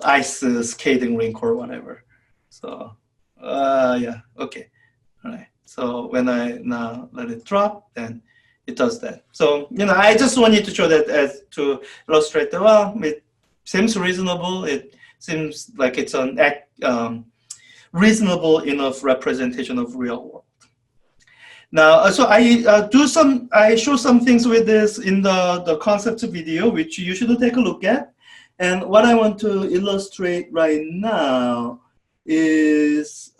[SPEAKER 1] ice skating rink or whatever. So. Yeah, okay. All right. So when I now let it drop, then it does that. So, I just wanted to show that as to illustrate that, well, it seems reasonable. It seems like it's an reasonable enough representation of real world. Now, so I show some things with this in the concept video, which you should take a look at. And what I want to illustrate right now is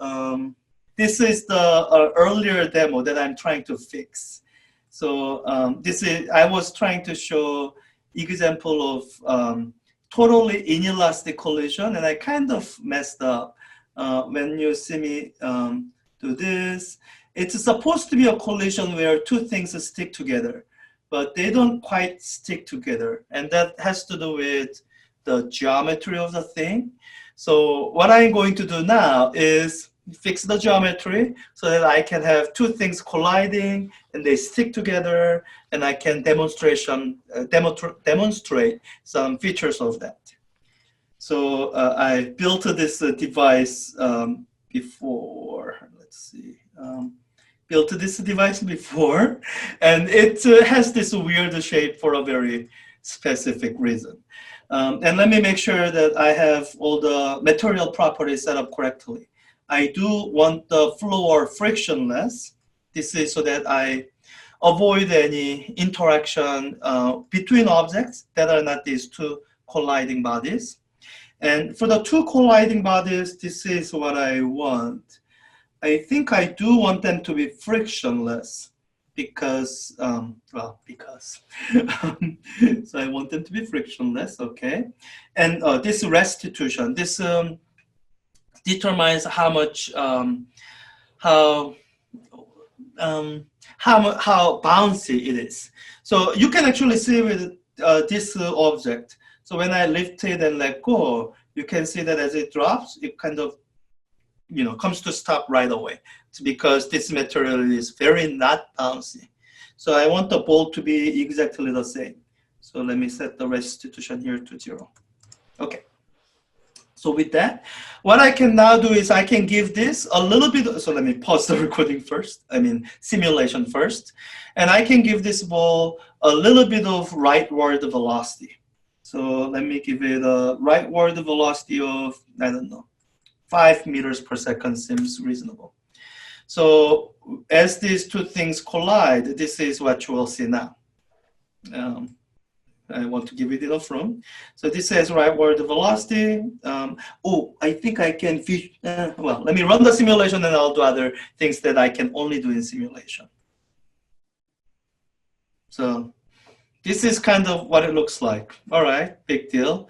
[SPEAKER 1] this is the earlier demo that I'm trying to fix. So I was trying to show example of totally inelastic collision, and I kind of messed up. When you see me do this, it's supposed to be a collision where two things stick together, but they don't quite stick together, and that has to do with the geometry of the thing. So what I'm going to do now is fix the geometry so that I can have two things colliding and they stick together, and I can demonstrate some features of that. So I built this device before. Let's see. Built this device before, and it has this weird shape for a very specific reason. And let me make sure that I have all the material properties set up correctly. I do want the floor frictionless. This is so that I avoid any interaction between objects that are not these two colliding bodies. And for the two colliding bodies, this is what I want. I think I do want them to be frictionless because, so I want them to be frictionless, okay? And this restitution, this determines how much, how bouncy it is. So you can actually see with this object. So when I lift it and let go, you can see that as it drops, it kind of comes to stop right away. It's because this material is very not bouncy. So I want the ball to be exactly the same. So let me set the restitution here to 0. Okay. So with that, what I can now do is I can give this a little bit. So let me pause the recording first. Simulation first. And I can give this ball a little bit of rightward velocity. So let me give it a rightward velocity of, I don't know, 5 meters per second seems reasonable. So as these two things collide, this is what you will see now. I want to give it enough room. So this says rightward velocity. Oh, I think I can, well, let me run the simulation and I'll do other things that I can only do in simulation. So this is kind of what it looks like. All right, big deal.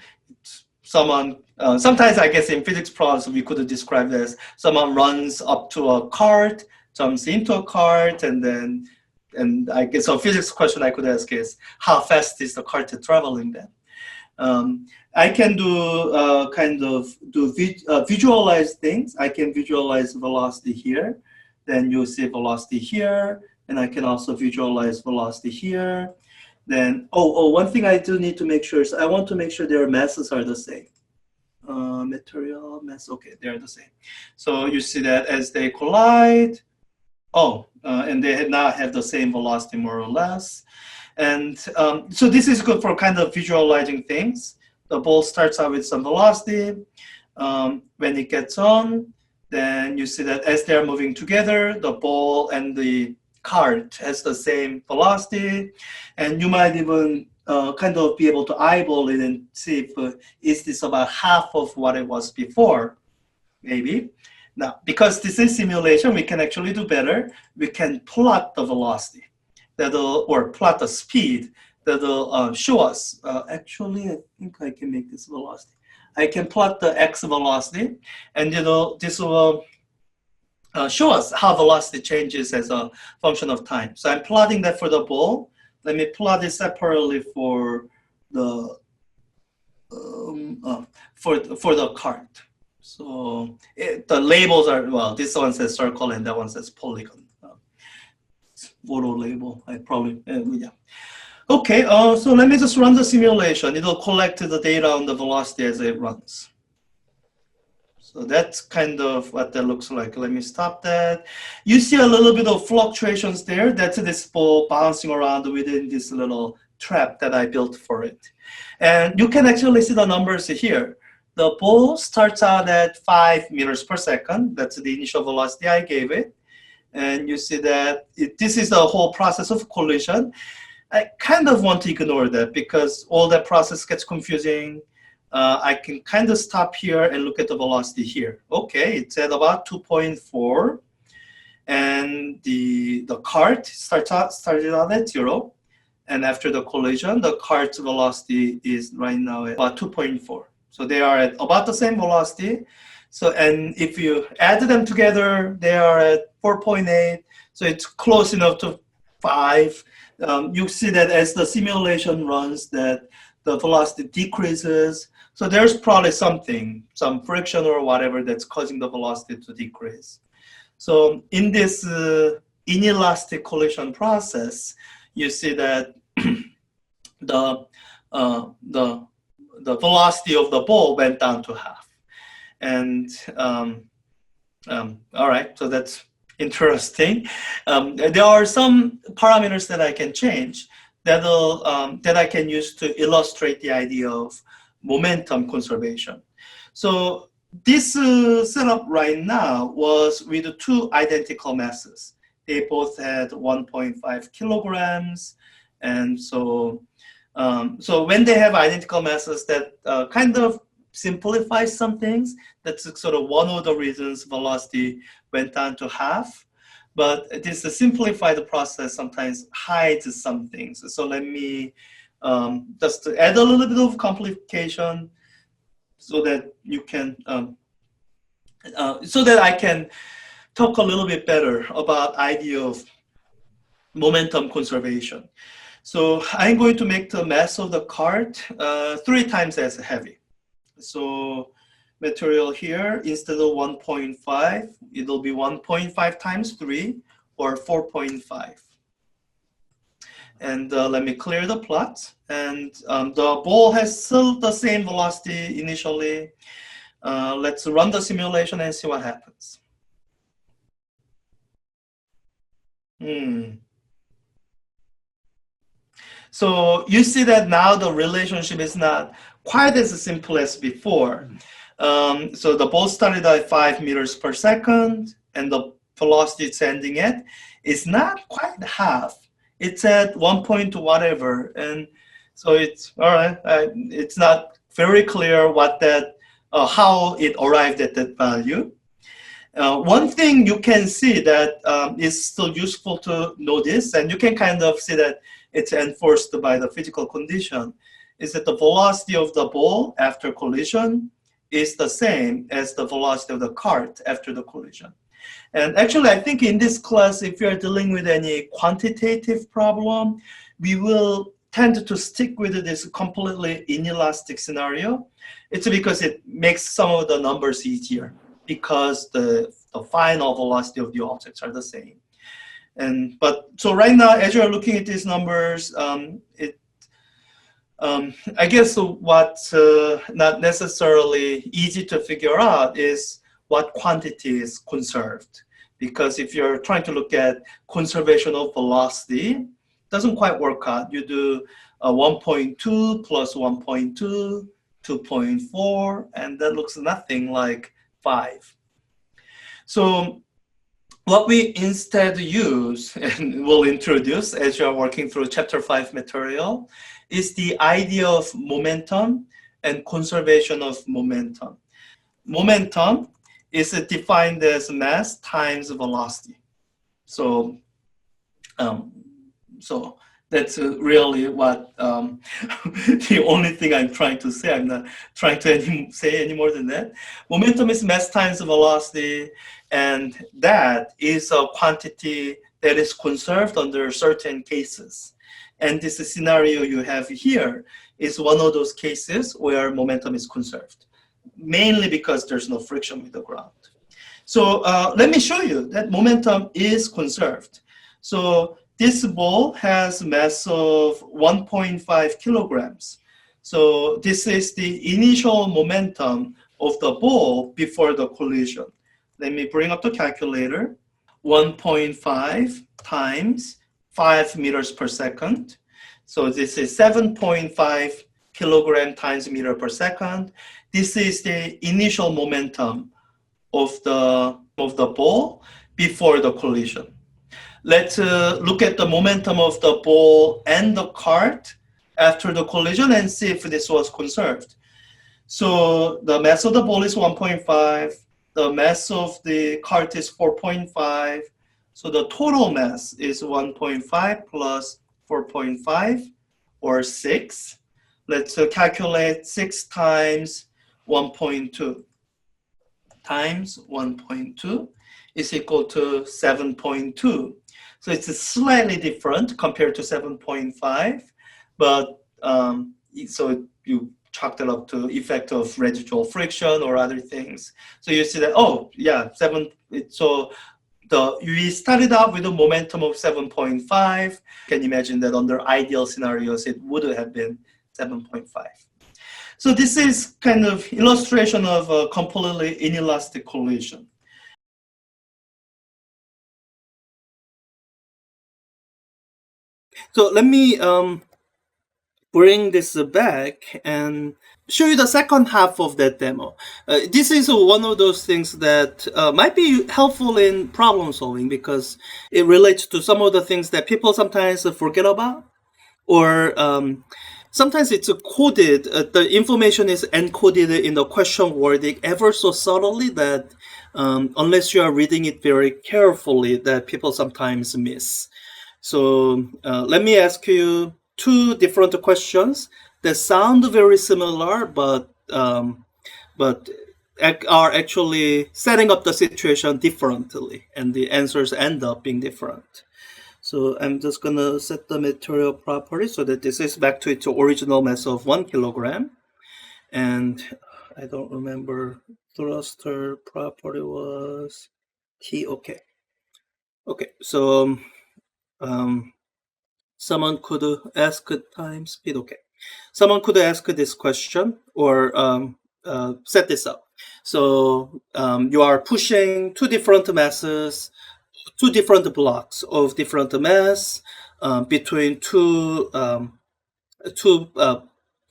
[SPEAKER 1] Someone, sometimes I guess in physics problems we could describe this. Someone runs up to a cart, jumps into a cart, and then, and I guess a physics question I could ask is, how fast is the cart traveling then? I can do visualize things. I can visualize velocity here. Then you see velocity here, and I can also visualize velocity here. Then, one thing I do need to make sure is I want to make sure their masses are the same. Material mass, okay, they're the same. So you see that as they collide, and they now have the same velocity more or less. And so this is good for kind of visualizing things. The ball starts out with some velocity. When it gets on, then you see that as they're moving together, the ball and the cart has the same velocity. And you might even kind of be able to eyeball it and see if is this about half of what it was before, maybe. Now, because this is simulation, we can actually do better. We can plot the velocity or plot the speed that'll show us. Actually, I think I can make this velocity. I can plot the x velocity, and this will show us how velocity changes as a function of time. So I'm plotting that for the ball. Let me plot it separately for the cart. So the labels are, well, this one says circle and that one says polygon. Auto label, I probably, yeah. Okay, so let me just run the simulation. It'll collect the data on the velocity as it runs. So that's kind of what that looks like. Let me stop that. You see a little bit of fluctuations there. That's this ball bouncing around within this little trap that I built for it. And you can actually see the numbers here. The ball starts out at 5 meters per second. That's the initial velocity I gave it. And you see that this is the whole process of collision. I kind of want to ignore that because all that process gets confusing. I can kind of stop here and look at the velocity here. Okay, it's at about 2.4. And the cart started out at 0. And after the collision, the cart's velocity is right now at about 2.4. So they are at about the same velocity. So, and if you add them together, they are at 4.8. So it's close enough to 5. You see that as the simulation runs, that the velocity decreases. So there's probably something, some friction or whatever that's causing the velocity to decrease. So in this inelastic collision process, you see that the velocity of the ball went down to half. And all right, so that's interesting. There are some parameters that I can change that I can use to illustrate the idea of momentum conservation. So this setup right now was with 2 identical masses. They both had 1.5 kilograms, and so when they have identical masses, that kind of simplifies some things. That's sort of one of the reasons velocity went down to half. But this simplified process sometimes hides some things. So let me just add a little bit of complication so that you can, so that I can talk a little bit better about idea of momentum conservation. So I'm going to make the mass of the cart 3 times as heavy. So material here, instead of 1.5, it'll be 1.5 times 3, or 4.5. And let me clear the plot. And the ball has still the same velocity initially. Let's run the simulation and see what happens. So you see that now the relationship is not quite as simple as before. So the ball started at 5 meters per second, and the velocity it's ending at is not quite half. It's at 1 point whatever. And So it's all right. It's not very clear what that how it arrived at that value. One thing you can see that is still useful to notice, and you can kind of see that it's enforced by the physical condition, is that the velocity of the ball after collision is the same as the velocity of the cart after the collision. And actually, I think in this class, if you are dealing with any quantitative problem, we will tend to stick with this completely inelastic scenario. It's because it makes some of the numbers easier, because the final velocity of the objects are the same. But so right now, as you're looking at these numbers, I guess what's not necessarily easy to figure out is what quantity is conserved. Because if you're trying to look at conservation of velocity, it doesn't quite work out. You do 1.2 plus 1.2, 2.4, and that looks nothing like 5. So what we instead use, and we'll introduce as you're working through chapter 5 material, is the idea of momentum and conservation of momentum. Momentum is defined as mass times velocity. So that's really what the only thing I'm trying to say. I'm not trying to say any more than that. Momentum is mass times velocity, and that is a quantity that is conserved under certain cases. And this scenario you have here is one of those cases where momentum is conserved, mainly because there's no friction with the ground. So let me show you that momentum is conserved. So this ball has mass of 1.5 kilograms. So this is the initial momentum of the ball before the collision. Let me bring up the calculator. 1.5 times 5 meters per second. So this is 7.5 kilogram times meter per second. This is the initial momentum of the ball before the collision. Let's look at the momentum of the ball and the cart after the collision and see if this was conserved. So the mass of the ball is 1.5. The mass of the cart is 4.5. So the total mass is 1.5 plus 4.5, or 6. Let's calculate 6 times 1.2 times 1.2 is equal to 7.2. So it's slightly different compared to 7.5, but so you chalk that up to effect of residual friction or other things. So you see that, oh yeah, we started out with a momentum of 7.5. You can imagine that under ideal scenarios, it would have been 7.5. So this is kind of illustration of a completely inelastic collision. So let me bring this back and show you the second half of that demo. This is one of those things that might be helpful in problem solving because it relates to some of the things that people sometimes forget about, or sometimes it's coded, the information is encoded in the question wording ever so subtly that unless you are reading it very carefully, that people sometimes miss. So let me ask you 2 different questions that sound very similar, but are actually setting up the situation differently, and the answers end up being different. So I'm just gonna set the material property so that this is back to its original mass of 1 kilogram. And I don't remember, thruster property was T, okay. Okay, so someone could ask time speed, okay. Someone could ask this question or set this up. So you are pushing 2 different masses, 2 different blocks of different mass between two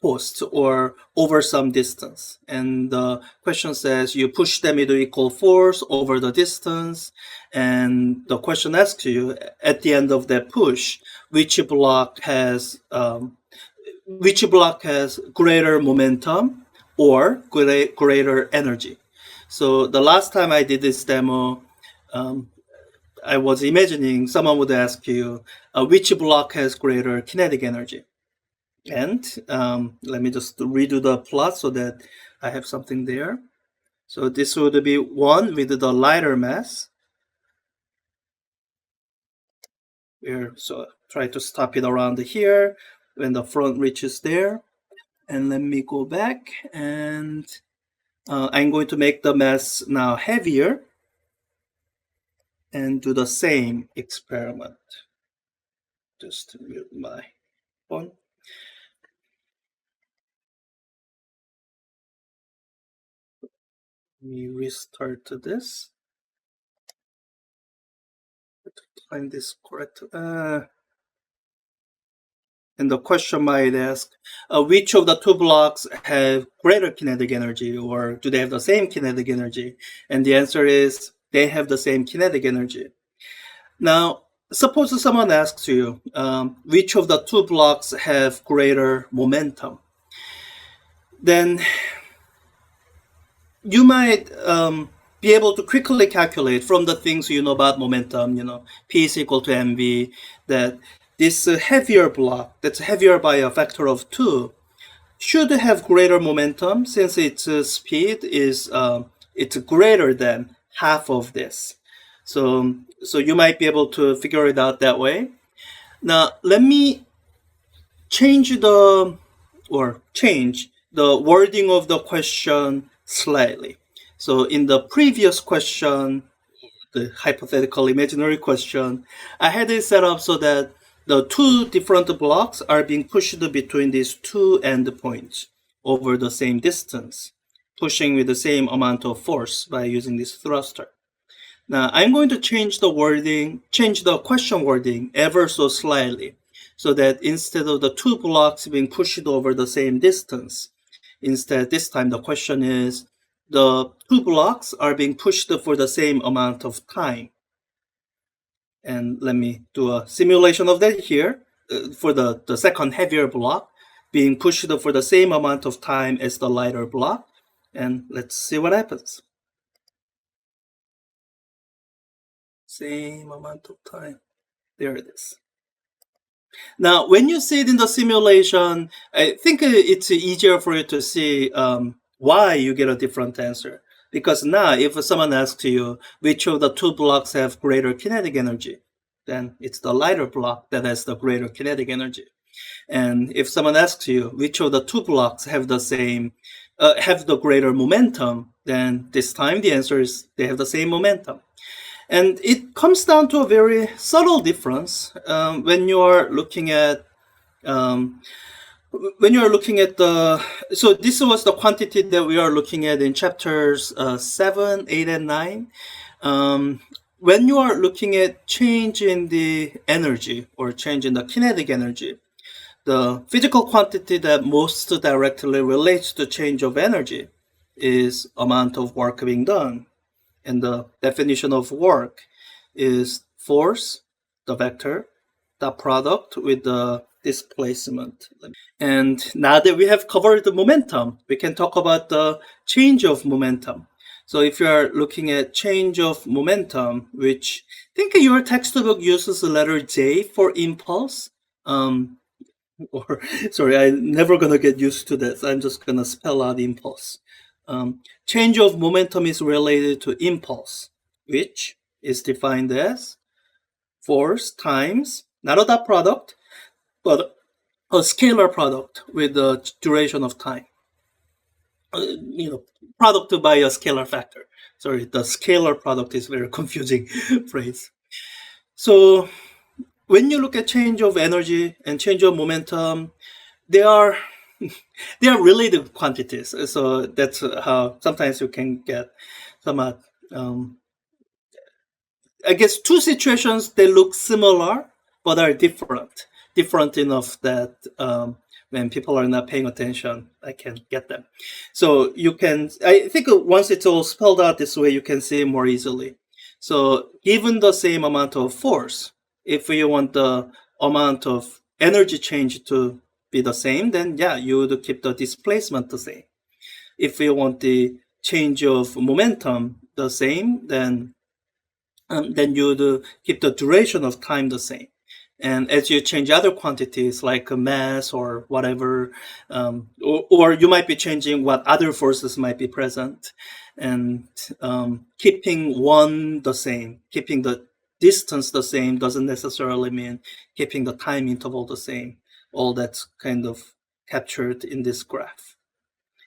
[SPEAKER 1] posts or over some distance. And the question says you push them with equal force over the distance, and the question asks you at the end of that push, which block has which block has greater momentum or greater energy. So the last time I did this demo, I was imagining someone would ask you which block has greater kinetic energy. And let me just redo the plot so that I have something there. So this would be one with the lighter mass. So try to stop it around here when the front reaches there. And let me go back, and I'm going to make the mass now heavier and do the same experiment. Just mute my phone. Let me restart this. Find this correct. And the question might ask, which of the two blocks have greater kinetic energy, or do they have the same kinetic energy? And the answer is they have the same kinetic energy. Now, suppose someone asks you, which of the two blocks have greater momentum? Then you might be able to quickly calculate from the things you know about momentum, P is equal to mv, that this heavier block, that's heavier by a factor of 2, should have greater momentum since its speed is it's greater than half of this. So you might be able to figure it out that way. Now let me change the wording of the question slightly. So in the previous question, the hypothetical imaginary question, I had it set up so that the two different blocks are being pushed between these two endpoints over the same distance, pushing with the same amount of force by using this thruster. Now I'm going to change the question wording ever so slightly, so that instead of the two blocks being pushed over the same distance, instead this time the question is, the two blocks are being pushed for the same amount of time. And let me do a simulation of that here for the second heavier block being pushed for the same amount of time as the lighter block. And let's see what happens. Same amount of time. There it is. Now, when you see it in the simulation, I think it's easier for you to see why you get a different answer. Because now, if someone asks you which of the two blocks have greater kinetic energy, then it's the lighter block that has the greater kinetic energy. And if someone asks you which of the two blocks have the greater momentum, then this time the answer is they have the same momentum. And it comes down to a very subtle difference when you are looking at so this was the quantity that we are looking at in chapters 7, 8, and 9. When you are looking at change in the energy or change in the kinetic energy, the physical quantity that most directly relates to change of energy is amount of work being done. And the definition of work is force, the vector, the product with the displacement. And now that we have covered the momentum, we can talk about the change of momentum. So if you are looking at change of momentum, which I think your textbook uses the letter J for impulse, I'm never gonna get used to that. So I'm just gonna spell out impulse. Change of momentum is related to impulse, which is defined as force times, not a dot product, but a scalar product with the duration of time. Product by a scalar factor. Sorry, the scalar product is a very confusing phrase. So when you look at change of energy and change of momentum, they are related quantities. So that's how sometimes you can get somewhat, I guess, two situations, they look similar, but are different enough that when people are not paying attention, I can get them. So I think once it's all spelled out this way, you can see it more easily. So given the same amount of force, if you want the amount of energy change to be the same, then yeah, you would keep the displacement the same. If you want the change of momentum the same, then you would keep the duration of time the same. And as you change other quantities like mass or whatever, or you might be changing what other forces might be present, and keeping one the same, keeping the distance the same doesn't necessarily mean keeping the time interval the same. All that's kind of captured in this graph.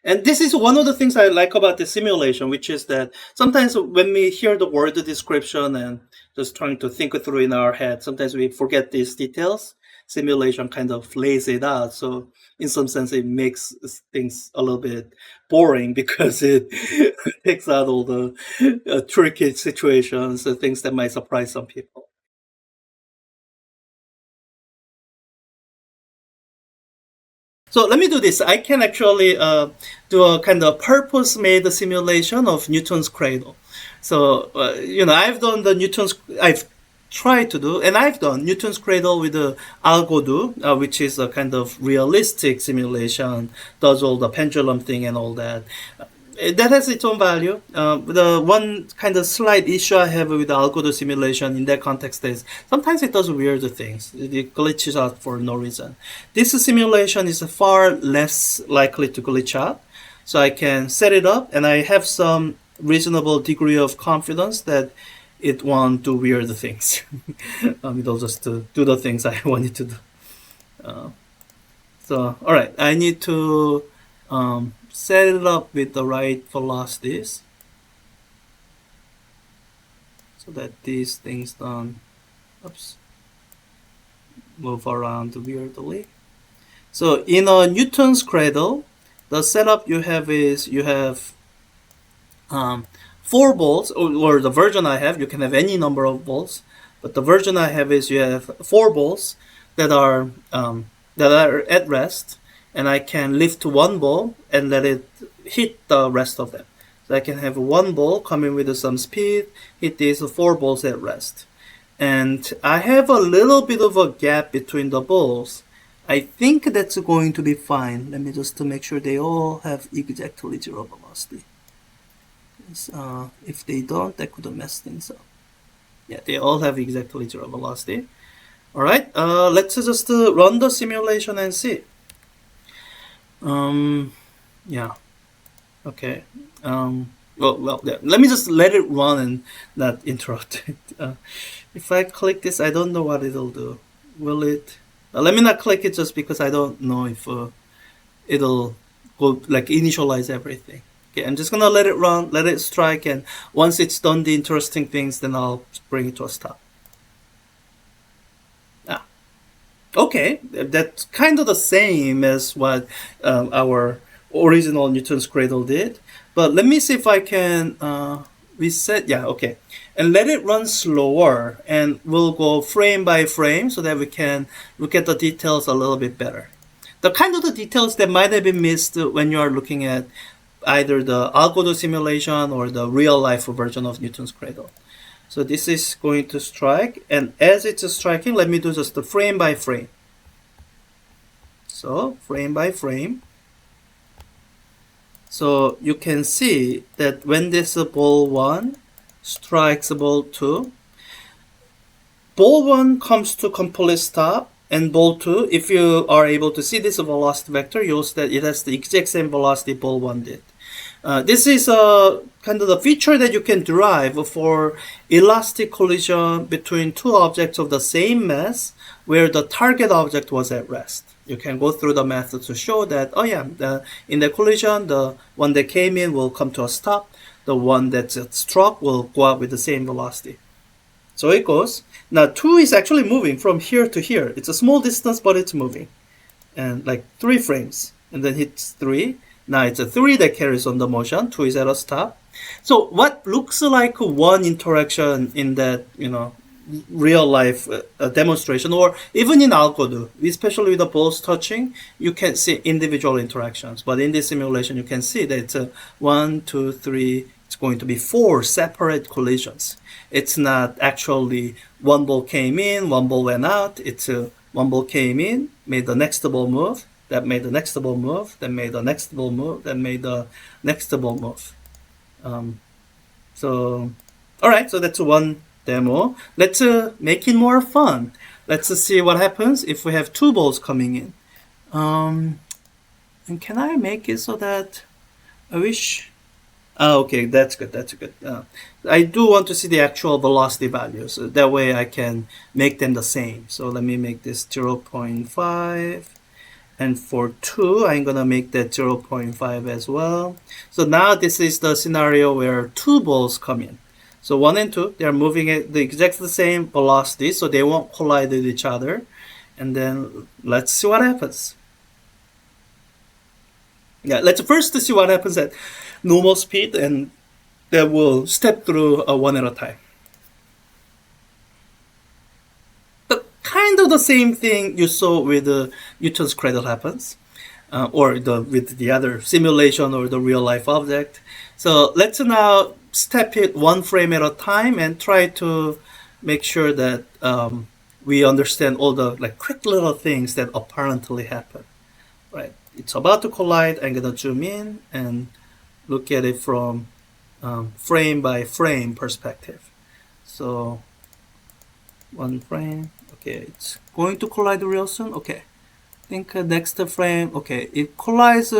[SPEAKER 1] And this is one of the things I like about the simulation, which is that sometimes when we hear the word description and just trying to think it through in our head, sometimes we forget these details. Simulation kind of lays it out. So in some sense, it makes things a little bit boring because it takes out all the tricky situations and things that might surprise some people. So let me do this. I can actually do a kind of purpose-made simulation of Newton's cradle. So, I've tried to do, and I've done Newton's cradle with the Algodoo, which is a kind of realistic simulation, does all the pendulum thing and all that. That has its own value. The one kind of slight issue I have with the Algodoo simulation in that context is sometimes it does weird things. It glitches out for no reason. This simulation is far less likely to glitch out. So I can set it up and I have some reasonable degree of confidence that it won't do weird things. It'll just do the things I want it to do. So, all right, I need to set it up with the right velocities so that these things don't move around weirdly. So in a Newton's cradle, the setup you have is you have 4 balls, or the version I have, you can have any number of balls, but the version I have is you have 4 balls that are at rest, and I can lift one ball and let it hit the rest of them. So I can have one ball coming with some speed, hit these 4 balls at rest. And I have a little bit of a gap between the balls. I think that's going to be fine. Let me just make sure they all have exactly 0 velocity. If they don't, that could mess things up. Yeah, they all have exactly 0 velocity. All right, let's just run the simulation and see. Yeah. Okay. Well, yeah. Let me just let it run and not interrupt it. If I click this, I don't know what it'll do. Will it? Let me not click it just because I don't know if it'll go like initialize everything. Okay, I'm just gonna let it run, let it strike, and once it's done the interesting things, then I'll bring it to a stop. Okay, that's kind of the same as what our original Newton's cradle did. But let me see if I can reset. Yeah, okay. And let it run slower, and we'll go frame by frame so that we can look at the details a little bit better. The kind of the details that might have been missed when you are looking at either the Algodoo simulation or the real-life version of Newton's cradle. So this is going to strike, and as it's striking, let me do just the frame by frame. So frame by frame. So you can see that when this ball 1 strikes ball 2, ball 1 comes to complete stop, and ball 2, if you are able to see this velocity vector, you'll see that it has the exact same velocity ball 1 did. This is kind of the feature that you can derive for elastic collision between two objects of the same mass where the target object was at rest. You can go through the method to show that, oh yeah, in the collision, the one that came in will come to a stop. The one that's struck will go out with the same velocity. So it goes. Now 2 is actually moving from here to here. It's a small distance, but it's moving. And like 3 frames. And then hits 3. Now it's a 3 that carries on the motion. 2 is at a stop. So what looks like one interaction in that, real life demonstration, or even in Algodoo, especially with the balls touching, you can see individual interactions. But in this simulation, you can see that it's 1, 2, 3. It's going to be 4 separate collisions. It's not actually one ball came in, one ball went out. It's one ball came in, made the next ball move, that made the next ball move, that made the next ball move, that made the next ball move. So, all right, so that's one demo. Let's make it more fun. Let's see what happens if we have two balls coming in. And can I make it so that I wish? Okay, that's good. That's good. I do want to see the actual velocity values. So that way I can make them the same. So let me make this 0.5. And for 2, I'm going to make that 0.5 as well. So now this is the scenario where two balls come in. So 1 and 2, they're moving at the exactly same velocity, so they won't collide with each other. And then let's see what happens. Yeah, let's first see what happens at normal speed, and then we'll step through one at a time. But kind of the same thing you saw with Newton's Cradle happens, or with the other simulation or the real life object. So let's now step it one frame at a time and try to make sure that we understand all the quick little things that apparently happen. Right, it's about to collide. I'm gonna zoom in and look at it from frame by frame perspective. So one frame, okay, it's going to collide real soon. Okay, I think next frame, okay, it collides.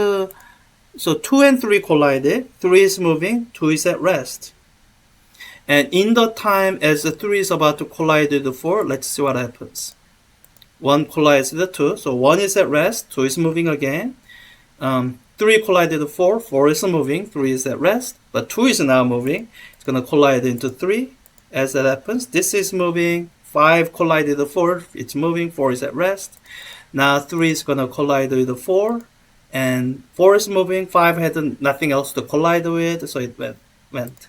[SPEAKER 1] So 2 and 3 collided. 3 is moving, 2 is at rest. And in the time as the 3 is about to collide with the 4, let's see what happens. 1 collides with the 2, so 1 is at rest, 2 is moving again. 3 collided with 4, 4 is moving, 3 is at rest, but 2 is now moving. It's going to collide into 3 as that happens. This is moving, 5 collided with 4, it's moving, 4 is at rest. Now 3 is going to collide with the 4, and 4 is moving, 5 had nothing else to collide with, so it went.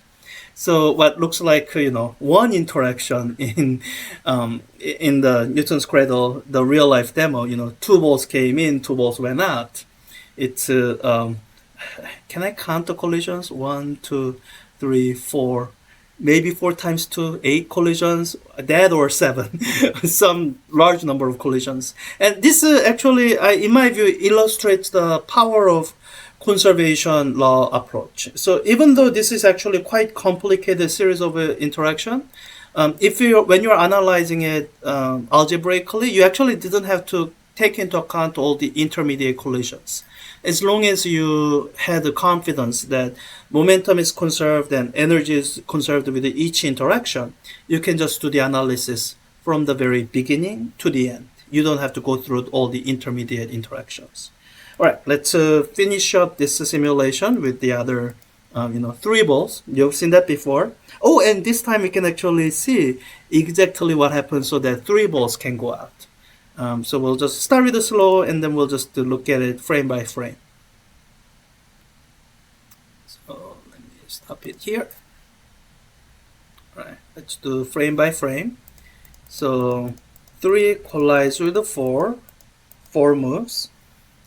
[SPEAKER 1] So what looks like one interaction in the Newton's Cradle, the real life demo, two balls came in, two balls went out. It's can I count the collisions? 1, 2, 3, 4, maybe 4 times 2, 8 collisions, that or 7, some large number of collisions. And this actually, in my view, illustrates the power of conservation law approach. So even though this is actually quite complicated series of interaction, when you're analyzing it algebraically, you actually didn't have to take into account all the intermediate collisions. As long as you had the confidence that momentum is conserved and energy is conserved with each interaction, you can just do the analysis from the very beginning to the end. You don't have to go through all the intermediate interactions. All right, let's finish up this simulation with the other, 3 balls. You've seen that before. Oh, and this time we can actually see exactly what happens so that 3 balls can go out. So we'll just start with the slow, and then we'll just look at it frame by frame. So let me stop it here. All right, let's do frame by frame. So 3 collides with the 4. 4 moves.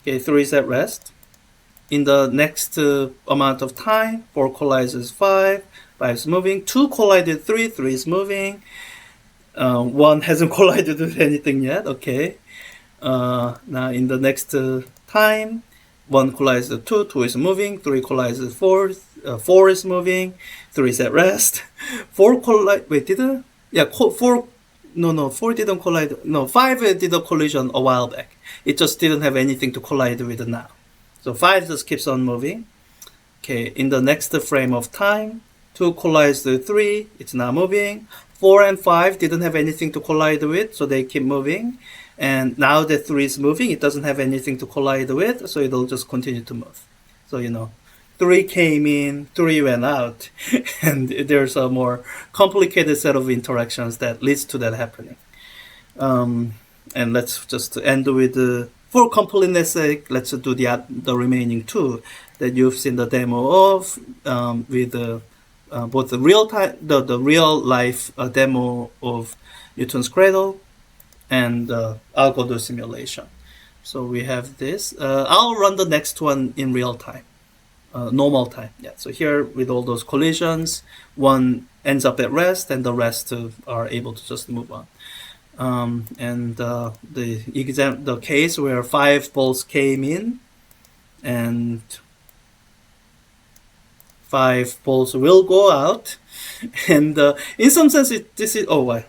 [SPEAKER 1] Okay, 3 is at rest. In the next amount of time, 4 collides with 5. 5 is moving. 2 collided 3. 3 is moving. 1 hasn't collided with anything yet. Okay. Now in the next time, 1 collides with 2. 2 is moving. 3 collides with 4. 4 is moving. 3 is at rest. 4 collide. Wait, did it? Yeah, 4. No, 4 didn't collide. No, 5 did a collision a while back. It just didn't have anything to collide with now. So 5 just keeps on moving. Okay, in the next frame of time, 2 collides with 3. It's now moving. 4 and 5 didn't have anything to collide with, so they keep moving. And now that 3 is moving, it doesn't have anything to collide with, so it'll just continue to move. So, 3 came in, 3 went out, and there's a more complicated set of interactions that leads to that happening. And let's just end with, for completeness sake, let's do the remaining 2 that you've seen the demo of, with both the real life demo of Newton's Cradle and Algodoo simulation. So we have this. I'll run the next one in real time. Normal time. Yeah. So here with all those collisions, one ends up at rest and the rest are able to just move on. And the case where 5 balls came in and 5 balls will go out. And in some sense, this is, oh, well,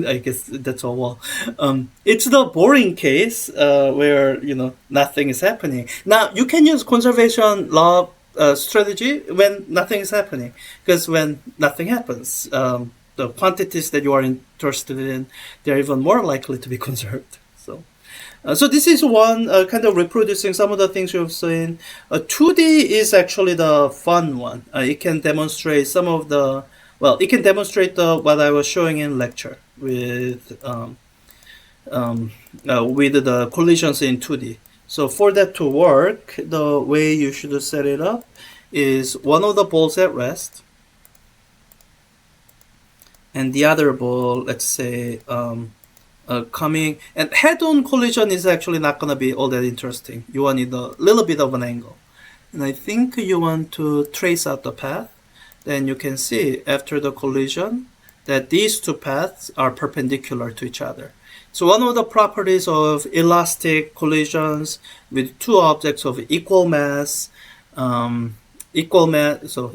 [SPEAKER 1] I guess that's all. Well, it's the boring case where, nothing is happening. Now, you can use conservation law strategy when nothing is happening, because when nothing happens, the quantities that you are interested in, they're even more likely to be conserved. So this is one kind of reproducing some of the things you've seen. 2D is actually the fun one. It can demonstrate some of the, well, it can demonstrate what I was showing in lecture with the collisions in 2D. So for that to work, the way you should set it up is one of the balls at rest, and the other ball, let's say, coming, and head-on collision is actually not going to be all that interesting. You want it a little bit of an angle, and I think you want to trace out the path. Then you can see after the collision that these two paths are perpendicular to each other. So one of the properties of elastic collisions with two objects of equal mass, so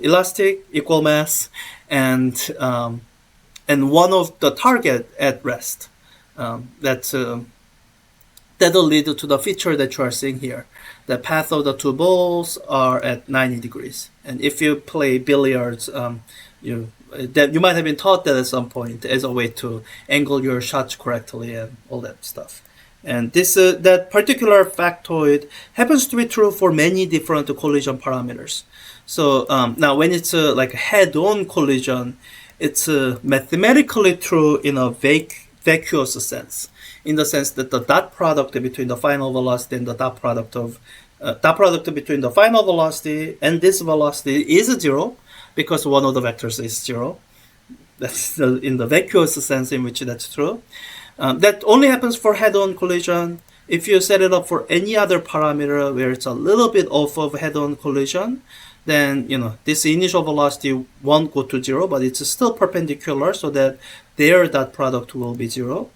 [SPEAKER 1] elastic, equal mass, and one of the target at rest. That'll lead to the feature that you are seeing here. The path of the two balls are at 90 degrees. And if you play billiards, you might have been taught that at some point as a way to angle your shots correctly and all that stuff. And that particular factoid happens to be true for many different collision parameters. So now when it's like a head-on collision, it's mathematically true in a vacuous sense, in the sense that the dot product between the final velocity and the dot product between the final velocity and this velocity is zero, because one of the vectors is zero. That's in the vacuous sense in which that's true. That only happens for head-on collision. If you set it up for any other parameter where it's a little bit off of head-on collision, then this initial velocity won't go to zero, but it's still perpendicular, so that their dot product will be zero.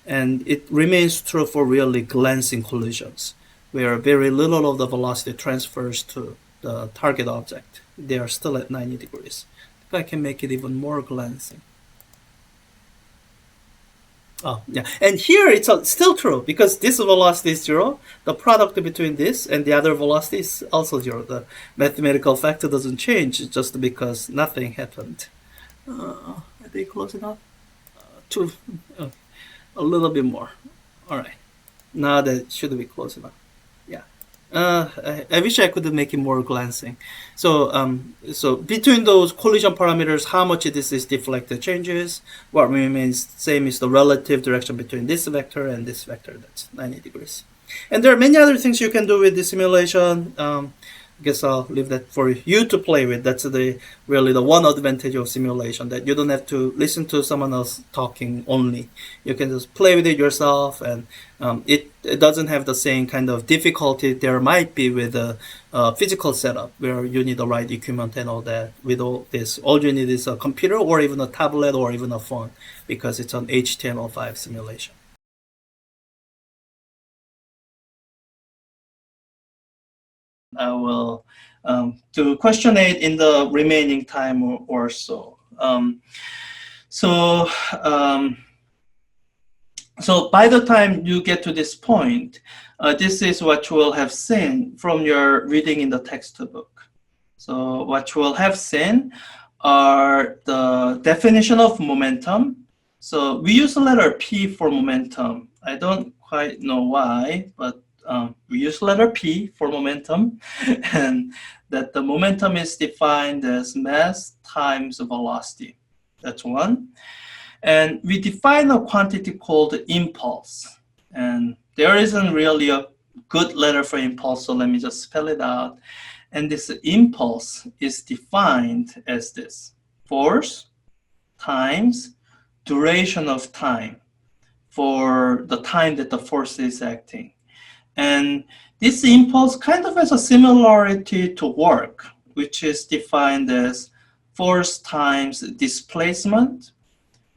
[SPEAKER 1] And it remains true for really glancing collisions, where very little of the velocity transfers to the target object. They are still at 90 degrees. If I can make it even more glancing. Oh, yeah. And here it's still true, because this velocity is zero. The product between this and the other velocity is also zero. The mathematical factor doesn't change just because nothing happened. Are they close enough? A little bit more. All right. Now that should be close enough. Yeah. I wish I could make it more glancing. So between those collision parameters, how much this is deflected changes. What remains same is the relative direction between this vector and this vector. That's 90 degrees. And there are many other things you can do with this simulation. I guess I'll leave that for you to play with. That's really the one advantage of simulation, that you don't have to listen to someone else talking only. You can just play with it yourself, and it doesn't have the same kind of difficulty there might be with a physical setup where you need the right equipment and all that. With all this, all you need is a computer or even a tablet or even a phone, because it's an HTML5 simulation. I will do question 8 in the remaining time or so. So by the time you get to this point, this is what you will have seen from your reading in the textbook. So what you will have seen are the definition of momentum. So we use the letter P for momentum. I don't quite know why, but we use letter P for momentum, and that the momentum is defined as mass times velocity. That's one. And we define a quantity called impulse. And there isn't really a good letter for impulse, so let me just spell it out. And this impulse is defined as this: force times duration of time, for the time that the force is acting. And this impulse kind of has a similarity to work, which is defined as force times displacement.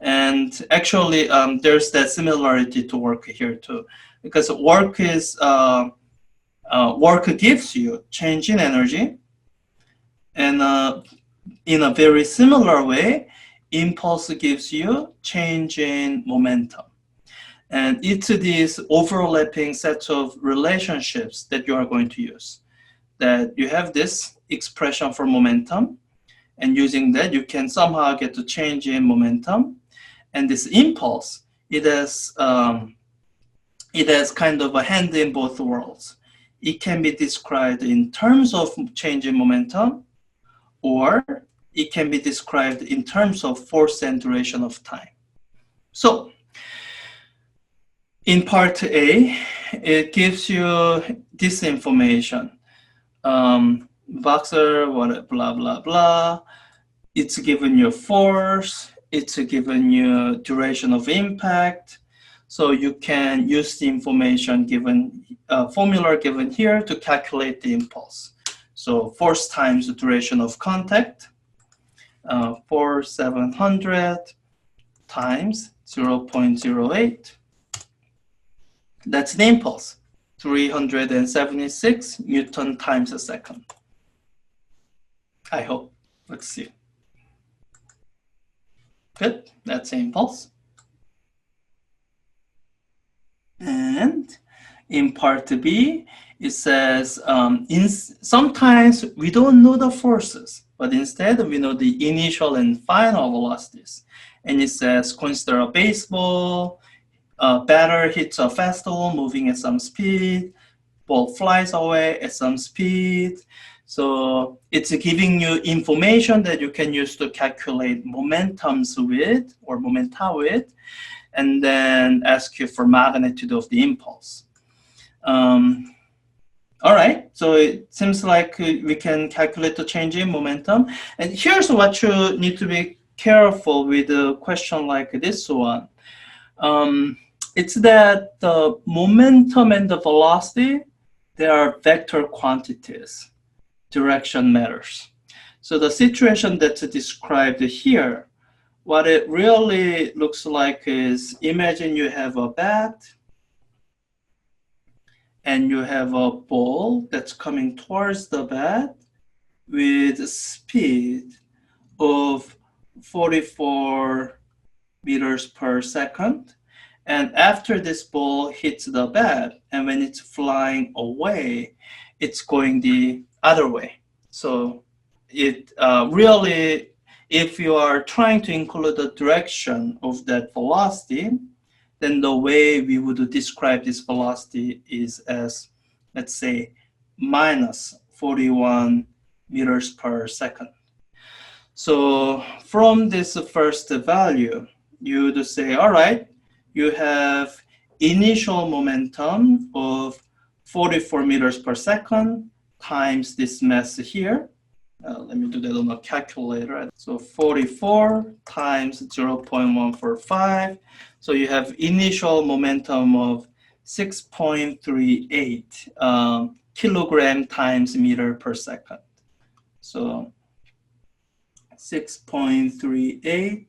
[SPEAKER 1] And actually, there's that similarity to work here too, because work gives you change in energy, and in a very similar way, impulse gives you change in momentum. And it's these overlapping sets of relationships that you are going to use. That you have this expression for momentum, and using that, you can somehow get to change in momentum. And this impulse, it has kind of a hand in both worlds. It can be described in terms of change in momentum, or it can be described in terms of force and duration of time. So in part A, it gives you this information. Boxer, what, blah, blah, blah. It's given you force. It's given you duration of impact. So you can use the information given, formula given here to calculate the impulse. So force times the duration of contact, 4700 times 0.08. That's the impulse, 376 Newton times a second. I hope. Let's see. Good, that's the impulse. And in part B, it says, sometimes we don't know the forces, but instead we know the initial and final velocities. And it says, consider a baseball, batter hits a fastball moving at some speed, ball flies away at some speed. So it's giving you information that you can use to calculate momentums with, or momenta with, and then ask you for magnitude of the impulse. All right, so it seems like we can calculate the change in momentum. And here's what you need to be careful with a question like this one. It's that the momentum and the velocity, they are vector quantities. Direction matters. So the situation that's described here, what it really looks like is, imagine you have a bat and you have a ball that's coming towards the bat with a speed of 44 meters per second. And after this ball hits the bat, and when it's flying away, it's going the other way. So it really, if you are trying to include the direction of that velocity, then the way we would describe this velocity is as, let's say, minus 41 meters per second. So from this first value, you would say, all right, you have initial momentum of 44 meters per second times this mass here. Let me do that on a calculator. So 44 times 0.145. So you have initial momentum of 6.38 kilogram times meter per second. So 6.38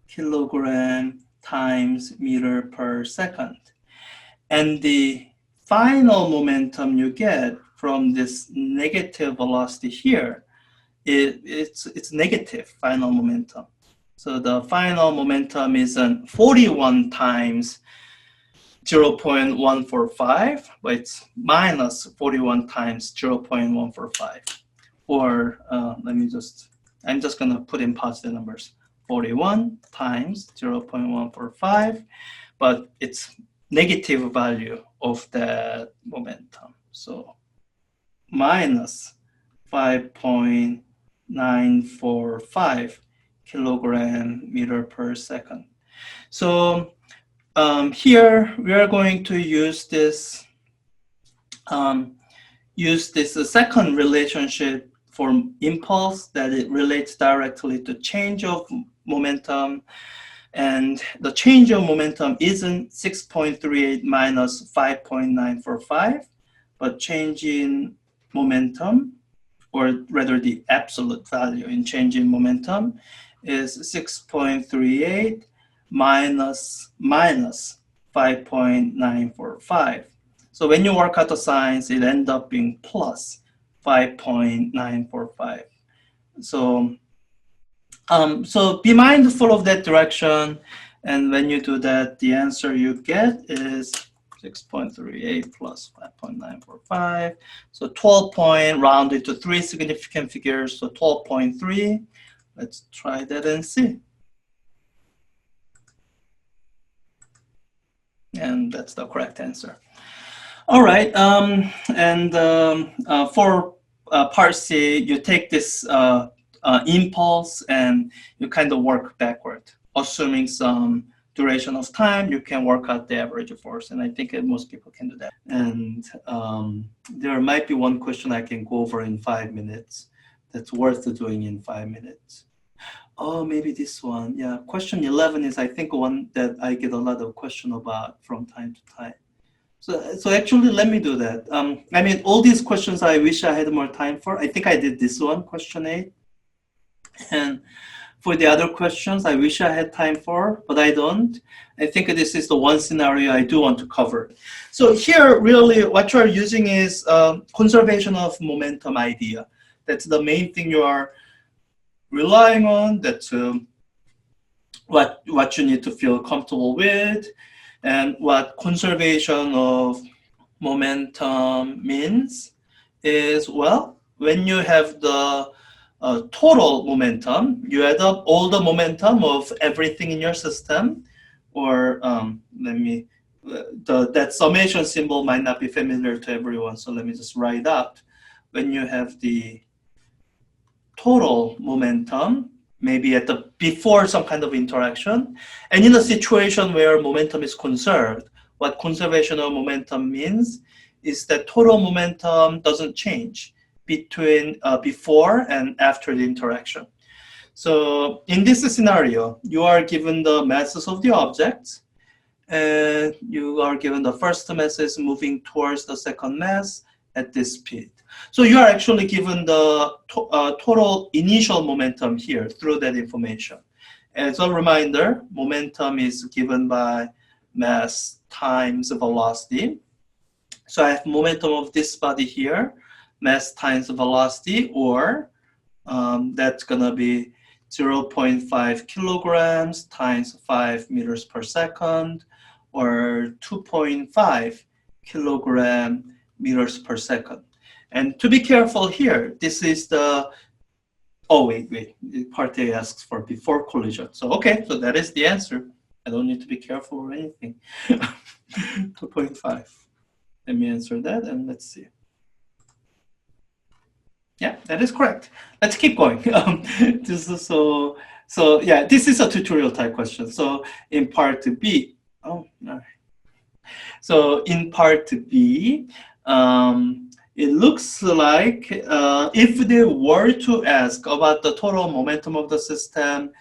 [SPEAKER 1] kilogram times meter per second. And the final momentum you get from this negative velocity here, it's negative final momentum. So the final momentum is 41 times 0.145, but it's minus 41 times 0.145. Or I'm just gonna put in positive numbers. 41 times 0.145, but it's negative value of that momentum. So minus 5.945 kilogram meter per second. So here we are going to use this second relationship for impulse, that it relates directly to change of momentum. And the change of momentum isn't 6.38 minus 5.945, but change in momentum, or rather the absolute value in change in momentum, is 6.38 minus 5.945. So when you work out the signs, it ends up being plus 5.945. So so be mindful of that direction, and when you do that, the answer you get is 6.38 plus 5.945. So 12 point rounded to three significant figures, so 12.3. Let's try that and see. And that's the correct answer. All right, for part C, you take this impulse and you kind of work backward, assuming some duration of time, you can work out the average force, and I think most people can do that. And there might be one question I can go over in 5 minutes that's worth doing in 5 minutes. Oh, maybe this one. Yeah, question 11 is, I think, one that I get a lot of question about from time to time. So actually, let me do that. I mean, all these questions I wish I had more time for. I think I did this one, question 8. And for the other questions, I wish I had time for, but I don't. I think this is the one scenario I do want to cover. So here, really, what you're using is conservation of momentum idea. That's the main thing you are relying on. That's what you need to feel comfortable with, and what conservation of momentum means is, well, when you have the total momentum, you add up all the momentum of everything in your system, or that summation symbol might not be familiar to everyone, so let me just write out. When you have the total momentum, maybe at the before some kind of interaction, and in a situation where momentum is conserved, what conservation of momentum means is that total momentum doesn't change between before and after the interaction. So in this scenario, you are given the masses of the objects, and you are given the first mass is moving towards the second mass at this speed. So you are actually given the total initial momentum here through that information. As a reminder, momentum is given by mass times velocity. So I have momentum of this body here, mass times velocity, or that's going to be 0.5 kilograms times 5 meters per second, or 2.5 kilogram meters per second. And to be careful here, this is the, oh, wait, part A asks for before collision. So, okay, so that is the answer. I don't need to be careful or anything. 2.5. Let me answer that, and let's see. Yeah, that is correct. Let's keep going. So yeah, this is a tutorial type question. So in part B, oh, no. So in part B, it looks like if they were to ask about the total momentum of the system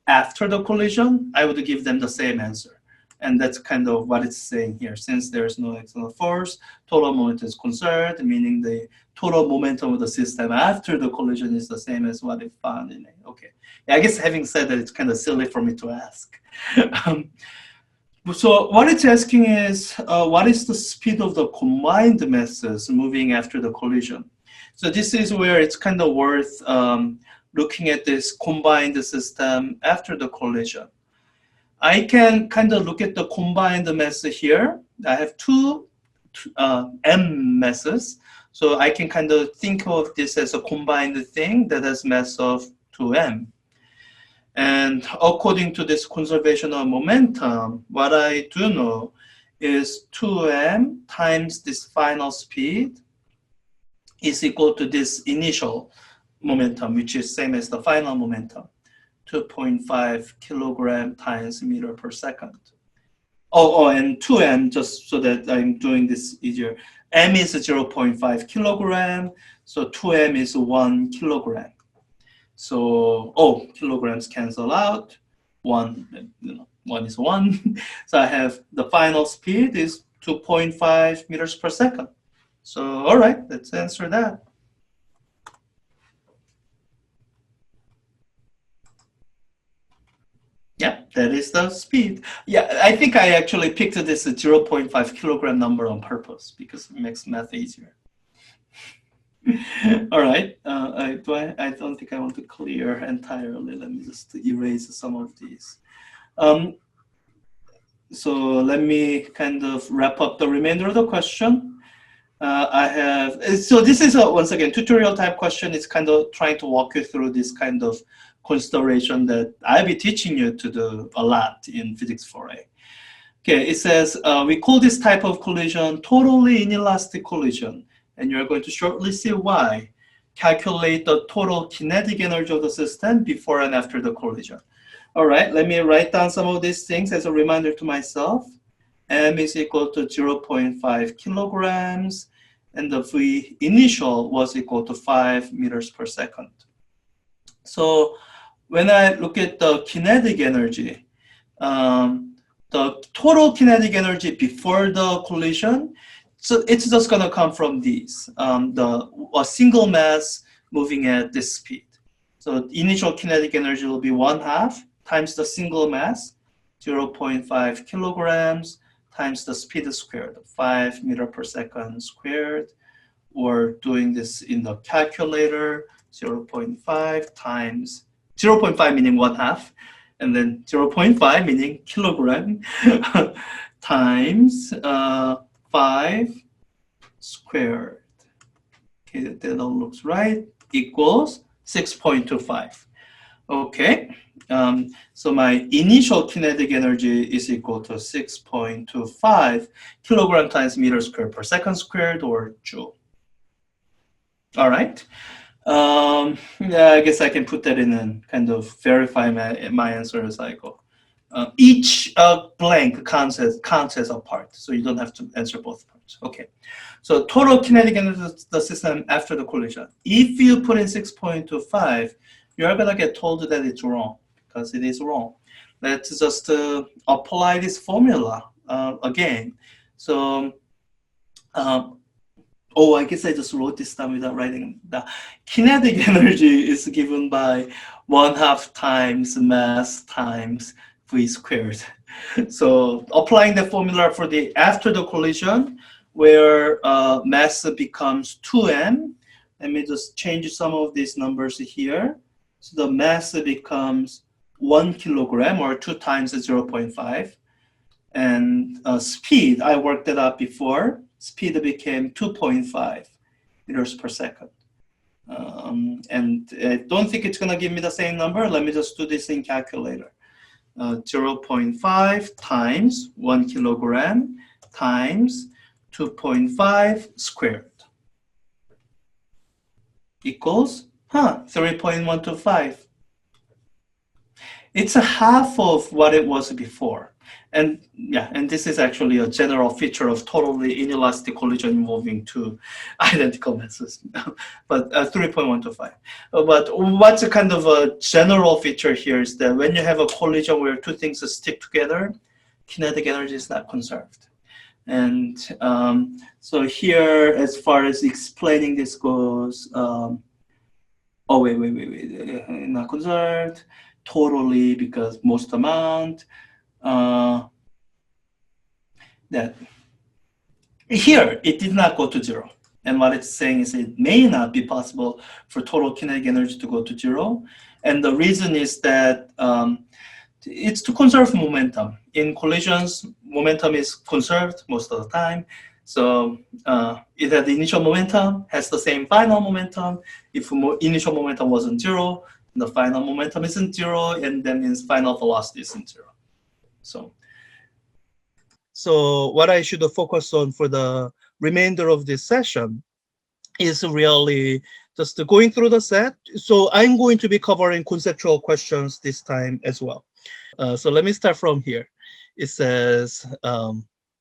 [SPEAKER 1] after the collision, I would give them the same answer. And that's kind of what it's saying here. Since there's no external force, total momentum is conserved, meaning the total momentum of the system after the collision is the same as what it found in it. Okay. Yeah, I guess having said that, it's kind of silly for me to ask. So what it's asking is, what is the speed of the combined masses moving after the collision? So this is where it's kind of worth looking at this combined system after the collision. I can kind of look at the combined mass here. I have two m masses. So I can kind of think of this as a combined thing that has mass of 2m. And according to this conservation of momentum, what I do know is 2m times this final speed is equal to this initial momentum, which is same as the final momentum, 2.5 kilogram times meter per second. Oh, and 2m, just so that I'm doing this easier. M is 0.5 kilogram, so 2m is 1 kilogram. So, kilograms cancel out. One is 1. So I have the final speed is 2.5 meters per second. So, all right, let's answer that. Yeah, That is the speed. Yeah, I think I actually picked this 0.5 kilogram number on purpose because it makes math easier. All right. I don't think I want to clear entirely. Let me just erase some of these. So let me kind of wrap up the remainder of the question. So this is once again, tutorial type question. It's kind of trying to walk you through this kind of consideration that I'll be teaching you to do a lot in Physics 4A. Okay, it says, we call this type of collision totally inelastic collision, and you're going to shortly see why. Calculate the total kinetic energy of the system before and after the collision. All right, let me write down some of these things as a reminder to myself. M is equal to 0.5 kilograms, and the V initial was equal to 5 meters per second. So when I look at the kinetic energy, the total kinetic energy before the collision, so it's just going to come from these, a single mass moving at this speed. So initial kinetic energy will be 1/2 times the single mass, 0.5 kilograms, times the speed squared, 5 meter per second squared, or doing this in the calculator, 0.5 times, 0.5 meaning 1/2, and then 0.5 meaning kilogram times 5 squared. Okay, that all looks right, equals 6.25. Okay, so my initial kinetic energy is equal to 6.25 kilogram times meter squared per second squared, or joule. All right. Yeah, I guess I can put that in and kind of verify my answer as I go. Each blank counts as a part, so you don't have to answer both parts. Okay. So total kinetic energy of the system after the collision. If you put in 6.25, you're gonna get told that it's wrong, because it is wrong. Let's just apply this formula again. So I guess I just wrote this down without writing. The kinetic energy is given by 1/2 times mass times V squared. So applying the formula for the after the collision, where mass becomes 2m. Let me just change some of these numbers here. So the mass becomes 1 kilogram, or 2 times 0.5. And speed, I worked it out before. Speed became 2.5 meters per second. And I don't think it's going to give me the same number. Let me just do this in calculator. 0.5 times 1 kilogram times 2.5 squared equals 3.125. It's a half of what it was before. And yeah, and this is actually a general feature of totally inelastic collision involving two identical masses, but 3.125. But what's a kind of a general feature here is that when you have a collision where two things stick together, kinetic energy is not conserved. And so here, as far as explaining this goes, wait, not conserved, totally, because most amount, that here it did not go to 0. And what it's saying is it may not be possible for total kinetic energy to go to 0. And the reason is that it's to conserve momentum. In collisions, momentum is conserved most of the time. So it had the initial momentum, has the same final momentum. If initial momentum wasn't 0, the final momentum isn't 0, and then its final velocity isn't 0. So what I should focus on for the remainder of this session is really just going through the set. So I'm going to be covering conceptual questions this time as well. So let me start from here. It says,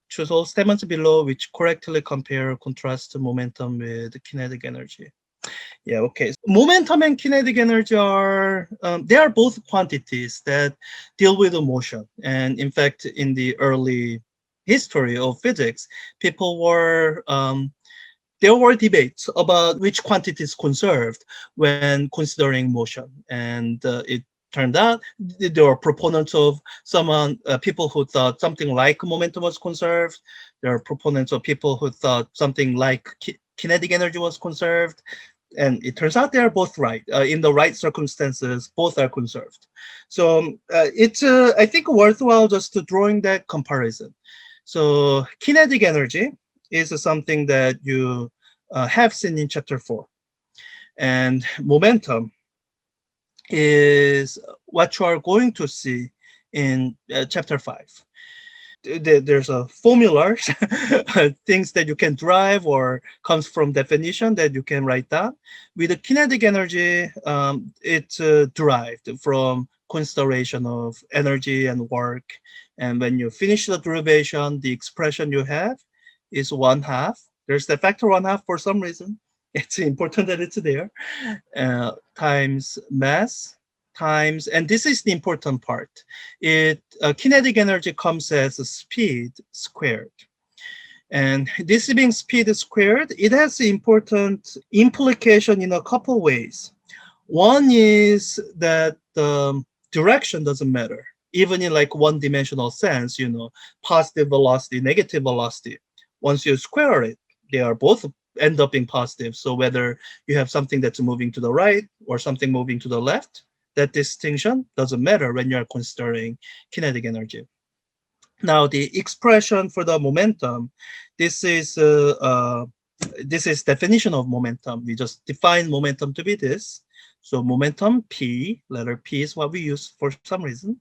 [SPEAKER 1] choose all statements below which correctly compare contrast momentum with kinetic energy. Yeah, okay. So momentum and kinetic energy are, they are both quantities that deal with motion. And in fact, in the early history of physics, people were, there were debates about which quantity is conserved when considering motion. And it Turned out there were proponents of people who thought something like momentum was conserved. There are proponents of people who thought something like kinetic energy was conserved. And it turns out they are both right. In the right circumstances, both are conserved. So it's, I think, worthwhile just to drawing that comparison. So kinetic energy is something that you have seen in chapter 4. And momentum is what you are going to see in chapter 5. There's a formula, things that you can derive or comes from definition that you can write down. With the kinetic energy, it's derived from consideration of energy and work. And when you finish the derivation, the expression you have is 1/2. There's the factor 1/2 for some reason. It's important that it's there. Times mass times, and this is the important part, kinetic energy comes as speed squared. And this being speed squared, it has important implication in a couple ways. One is that the direction doesn't matter, even in like one-dimensional sense, positive velocity, negative velocity. Once you square it, they are both end up being positive. So whether you have something that's moving to the right or something moving to the left, that distinction doesn't matter when you're considering kinetic energy. Now, the expression for the momentum, this is definition of momentum. We just define momentum to be this. So momentum P, letter P is what we use for some reason,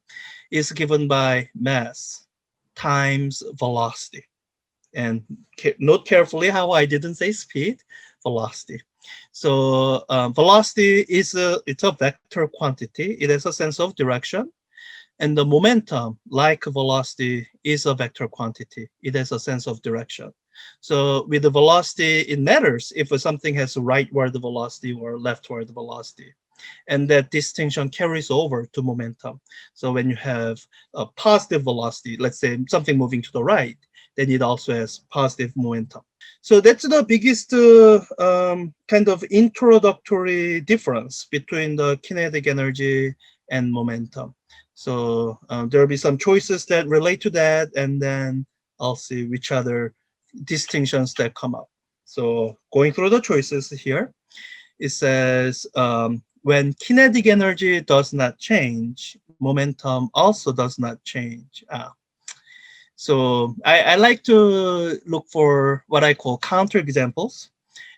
[SPEAKER 1] is given by mass times velocity. And note carefully how I didn't say speed, velocity. So velocity it's a vector quantity. It has a sense of direction. And the momentum, like velocity, is a vector quantity. It has a sense of direction. So with the velocity, it matters if something has rightward velocity or leftward velocity. And that distinction carries over to momentum. So when you have a positive velocity, let's say something moving to the right, then it also has positive momentum. So that's the biggest kind of introductory difference between the kinetic energy and momentum. So there'll be some choices that relate to that, and then I'll see which other distinctions that come up. So going through the choices here, it says when kinetic energy does not change, momentum also does not change. So I like to look for what I call counterexamples.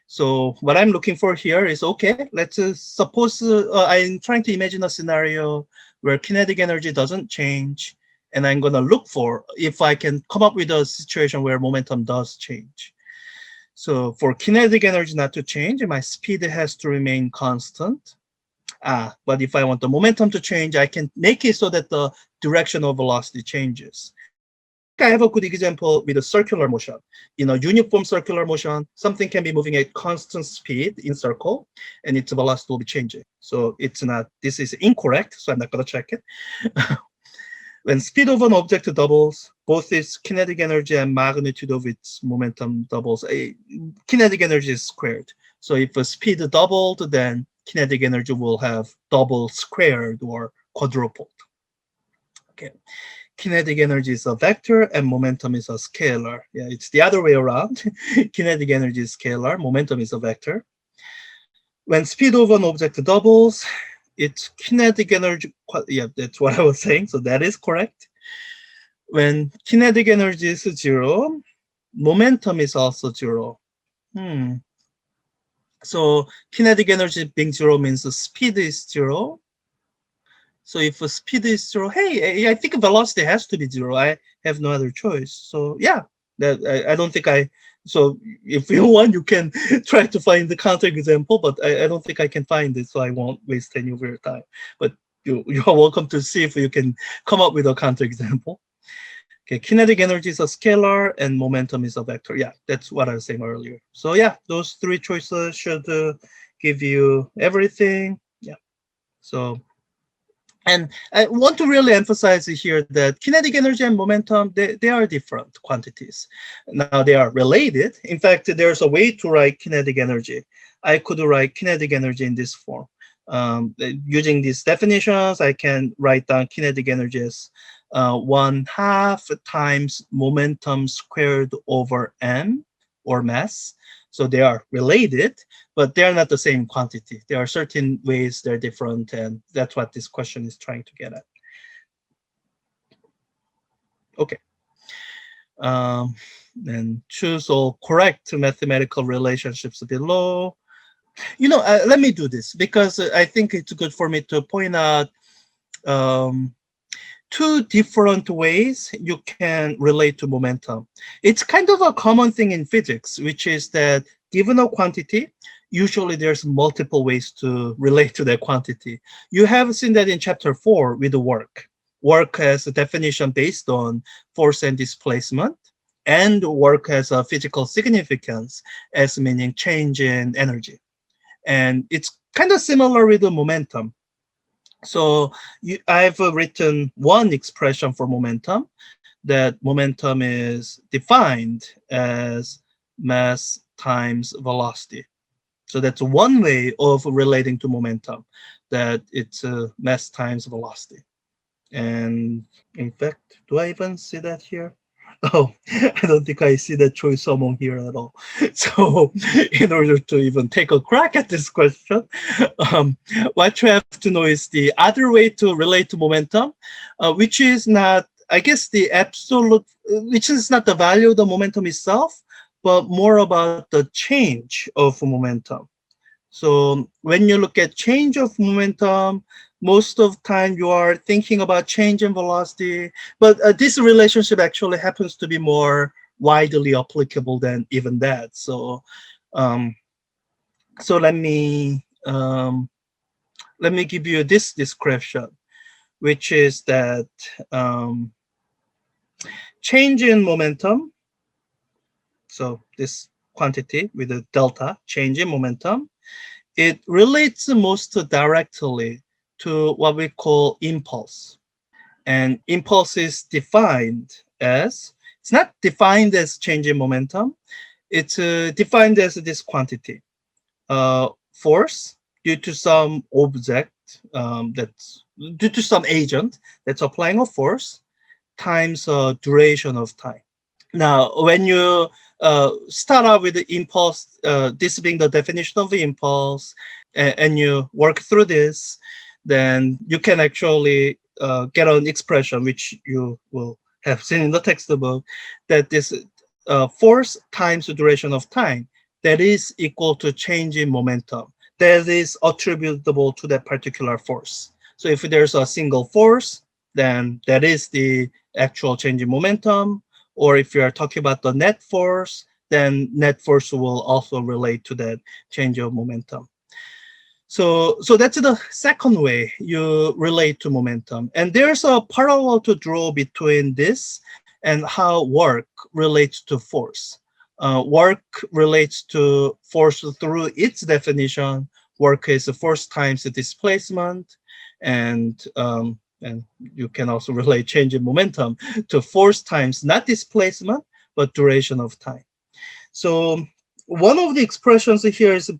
[SPEAKER 1] So what I'm looking for here is, okay, let's suppose I'm trying to imagine a scenario where kinetic energy doesn't change, and I'm going to look for if I can come up with a situation where momentum does change. So for kinetic energy not to change, my speed has to remain constant. But if I want the momentum to change, I can make it so that the direction of velocity changes. And I think I have a good example with a circular motion. In a uniform circular motion, something can be moving at constant speed in circle, and its velocity will be changing. So it's not, this is incorrect, so I'm not going to check it. When speed of an object doubles, both its kinetic energy and magnitude of its momentum doubles. Kinetic energy is squared. So if a speed doubled, then kinetic energy will have double squared or quadrupled. Okay. Kinetic energy is a vector and momentum is a scalar. Yeah, it's the other way around. Kinetic energy is scalar, momentum is a vector. When speed of an object doubles, its kinetic energy, yeah, that's what I was saying, so that is correct. When kinetic energy is 0, momentum is also 0. So kinetic energy being 0 means the speed is 0. So if a speed is 0, hey, I think velocity has to be 0. I have no other choice. So yeah, that I don't think so if you want, you can try to find the counterexample, but I don't think I can find it, so I won't waste any of your time. But you're welcome to see if you can come up with a counterexample. Okay, kinetic energy is a scalar and momentum is a vector. Yeah, that's what I was saying earlier. So yeah, those three choices should give you everything. Yeah. So, and I want to really emphasize here that kinetic energy and momentum, they are different quantities. Now they are related. In fact, there's a way to write kinetic energy. I could write kinetic energy in this form. Using these definitions, I can write down kinetic energy as 1/2 times momentum squared over m, or mass. So they are related, but they are not the same quantity. There are certain ways they're different, and that's what this question is trying to get at. Okay. And choose all correct mathematical relationships below. Let me do this because I think it's good for me to point out um, two different ways you can relate to momentum. It's kind of a common thing in physics, which is that given a quantity, usually there's multiple ways to relate to that quantity. You have seen that in chapter 4 with the work. Work has a definition based on force and displacement, and work has a physical significance as meaning change in energy. And it's kind of similar with the momentum. So I've written one expression for momentum, that momentum is defined as mass times velocity. So that's one way of relating to momentum, that it's mass times velocity. And in fact, do I even see that here? Oh, I don't think I see that choice among here at all. So in order to even take a crack at this question, um, what you have to know is the other way to relate to momentum, which is not, I guess, the absolute, which is not the value of the momentum itself, but more about the change of momentum. So when you look at change of momentum, most of time you are thinking about change in velocity, but this relationship actually happens to be more widely applicable than even that. Um, so let me give you this description, which is that um, change in momentum. So this quantity with a delta change in momentum, it relates most directly to what we call impulse. And impulse is defined as, it's not defined as change in momentum, it's defined as this quantity. Force due to some object, that's due to some agent that's applying a force, times duration of time. Now, when you start out with the impulse, this being the definition of the impulse, and you work through this, then you can actually get an expression which you will have seen in the textbook, that this force times the duration of time, that is equal to change in momentum. That is attributable to that particular force. So if there's a single force, then that is the actual change in momentum. Or if you are talking about the net force, then net force will also relate to that change of momentum. So that's the second way you relate to momentum. And there's a parallel to draw between this and how work relates to force. Work relates to force through its definition. Work is force times the displacement, and you can also relate change in momentum to force times not displacement, but duration of time. So one of the expressions here is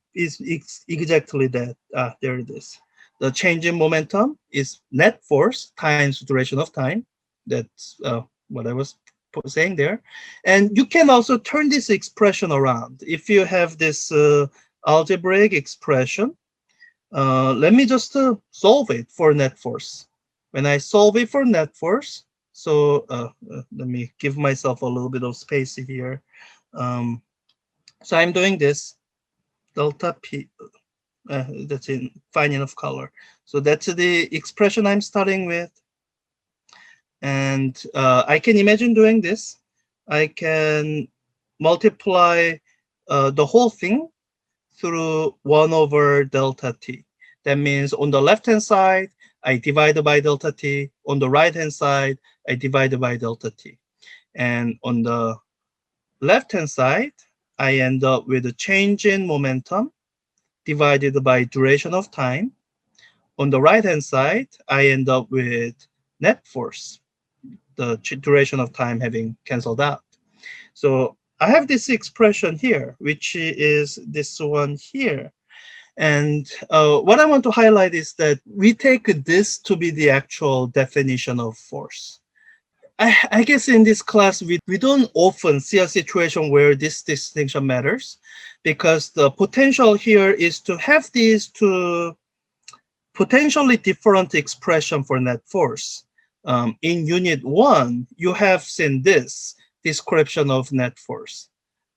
[SPEAKER 1] exactly that. There it is. The change in momentum is net force times duration of time. That's what I was saying there. And you can also turn this expression around. If you have this algebraic expression, let me just solve it for net force. When I solve it for net force, so let me give myself a little bit of space here. Um, so I'm doing this delta P, that's in fine enough color. So that's the expression I'm starting with. And I can imagine doing this. I can multiply the whole thing through 1 over delta t. That means on the left-hand side, I divide by delta t. On the right-hand side, I divide by delta t. And on the left-hand side, I end up with a change in momentum divided by duration of time. On the right-hand side, I end up with net force, the duration of time having canceled out. So I have this expression here, which is this one here. And what I want to highlight is that we take this to be the actual definition of force. I guess in this class, we don't often see a situation where this distinction matters, because the potential here is to have these two potentially different expression for net force. In unit 1, you have seen this description of net force,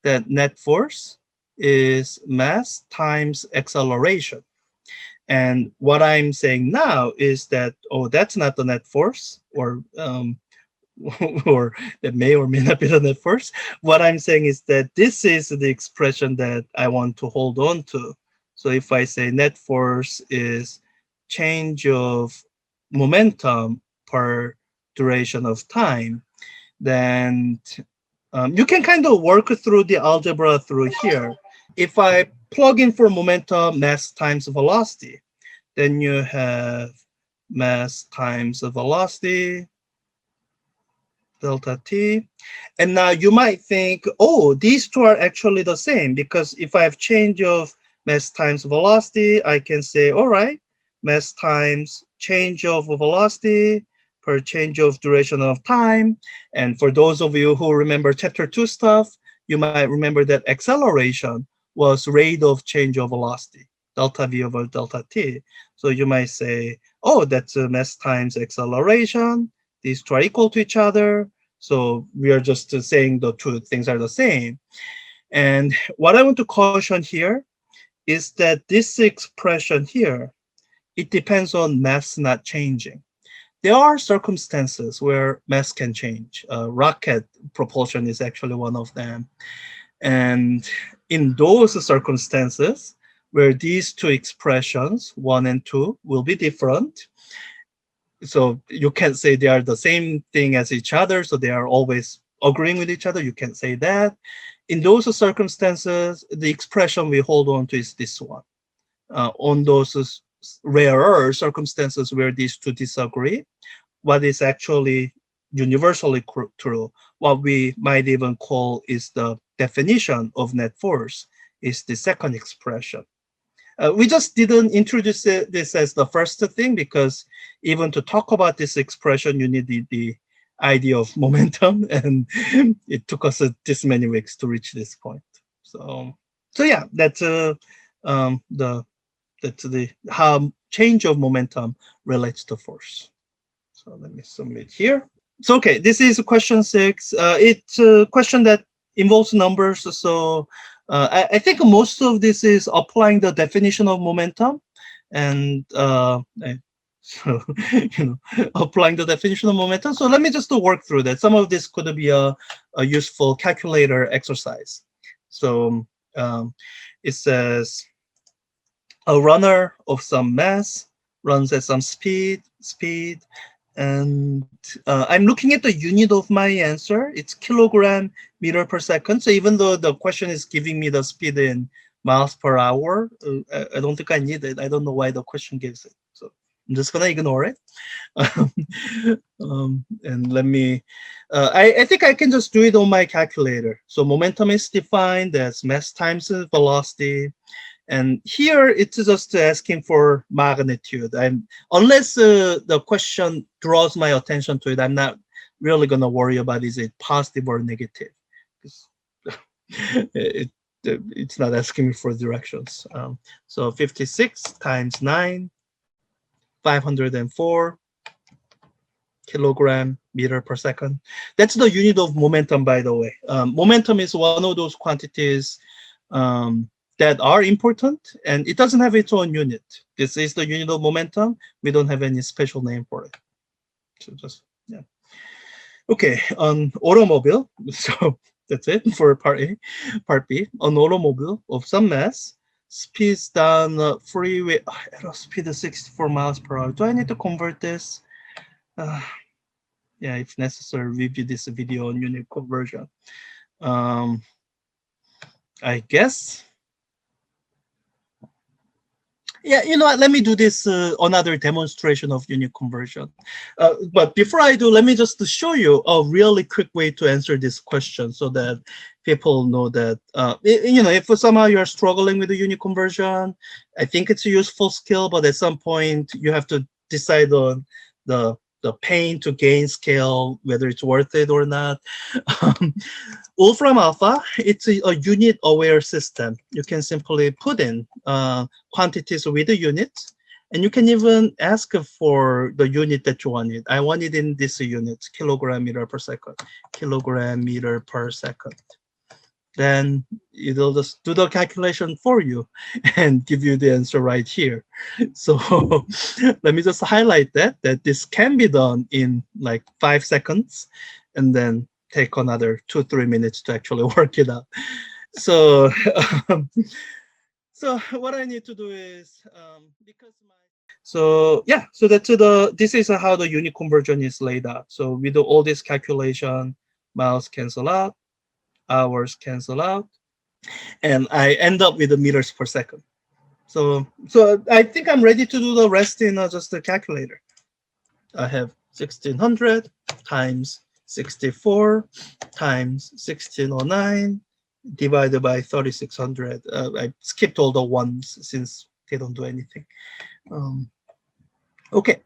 [SPEAKER 1] that net force is mass times acceleration. And what I'm saying now is that, oh, that's not the net force, or that may or may not be the net force. What I'm saying is that this is the expression that I want to hold on to. So if I say net force is change of momentum per duration of time, then you can kind of work through the algebra through here. If I plug in for momentum, mass times velocity, then you have mass times velocity, delta t. And now you might think, oh, these two are actually the same, because if I have change of mass times velocity, I can say, all right, mass times change of velocity per change of duration of time. And for those of you who remember chapter 2 stuff, you might remember that acceleration was rate of change of velocity, delta v over delta t. So you might say, oh, that's mass times acceleration. These two are equal to each other. So we are just saying the two things are the same. And what I want to caution here is that this expression here, it depends on mass not changing. There are circumstances where mass can change. Rocket propulsion is actually one of them. And in those circumstances where these two expressions, 1 and 2, will be different, so you can't say they are the same thing as each other, so they are always agreeing with each other. You can't say that. In those circumstances, the expression we hold on to is this one. On those rarer circumstances where these two disagree, what is actually universally true, what we might even call is the definition of net force, is the second expression. We just didn't introduce this as the first thing, because even to talk about this expression, you need the idea of momentum, and it took us this many weeks to reach this point. So yeah, that's the how change of momentum relates to force. So let me submit here. So okay, this is question 6. It's a question that involves numbers. So I think most of this is applying the definition of momentum, and so applying the definition of momentum. So let me just work through that. Some of this could be a useful calculator exercise. So it says a runner of some mass runs at some speed, and I'm looking at the unit of my answer. It's kilogram meter per second. So even though the question is giving me the speed in miles per hour, I don't think I need it. I don't know why the question gives it. So I'm just gonna ignore it. And let me, I think I can just do it on my calculator. So momentum is defined as mass times velocity. And here it's just asking for magnitude. Unless the question draws my attention to it, I'm not really going to worry about is it positive or negative. It's not asking me for directions. So 56 times 9, 504 kilogram meter per second. That's the unit of momentum, by the way. Momentum is one of those quantities that are important, and it doesn't have its own unit. This is the unit of momentum. We don't have any special name for it. So just, yeah. Okay, on automobile. So that's it for part A. Part B, an automobile of some mass speeds down freeway at a speed of 64 miles per hour. Do I need to convert this? Yeah, if necessary, review this video on unit conversion. I guess. Yeah, you know what? Let me do this another demonstration of unit conversion. But before I do, let me just show you a really quick way to answer this question so that people know that, you know, if somehow you're struggling with the unit conversion, I think it's a useful skill, but at some point you have to decide on the pain to gain scale, whether it's worth it or not. Um, Wolfram Alpha, it's a unit aware system. You can simply put in quantities with the units, and you can even ask for the unit that you want it. I want it in this unit, kilogram meter per second, kilogram meter per second. Then it'll just do the calculation for you and give you the answer right here. So let me just highlight that this can be done in like 5 seconds, and then take another 2-3 minutes to actually work it out. So um, so what I need to do is because my so yeah, so that's the this is how the unit conversion is laid out. So we do all this calculation, miles cancel out, hours cancel out, and I end up with the meters per second. So I think I'm ready to do the rest in just the calculator. I have 1600 times 64 times 1609 divided by 3600. I skipped all the ones since they don't do anything. Um, okay,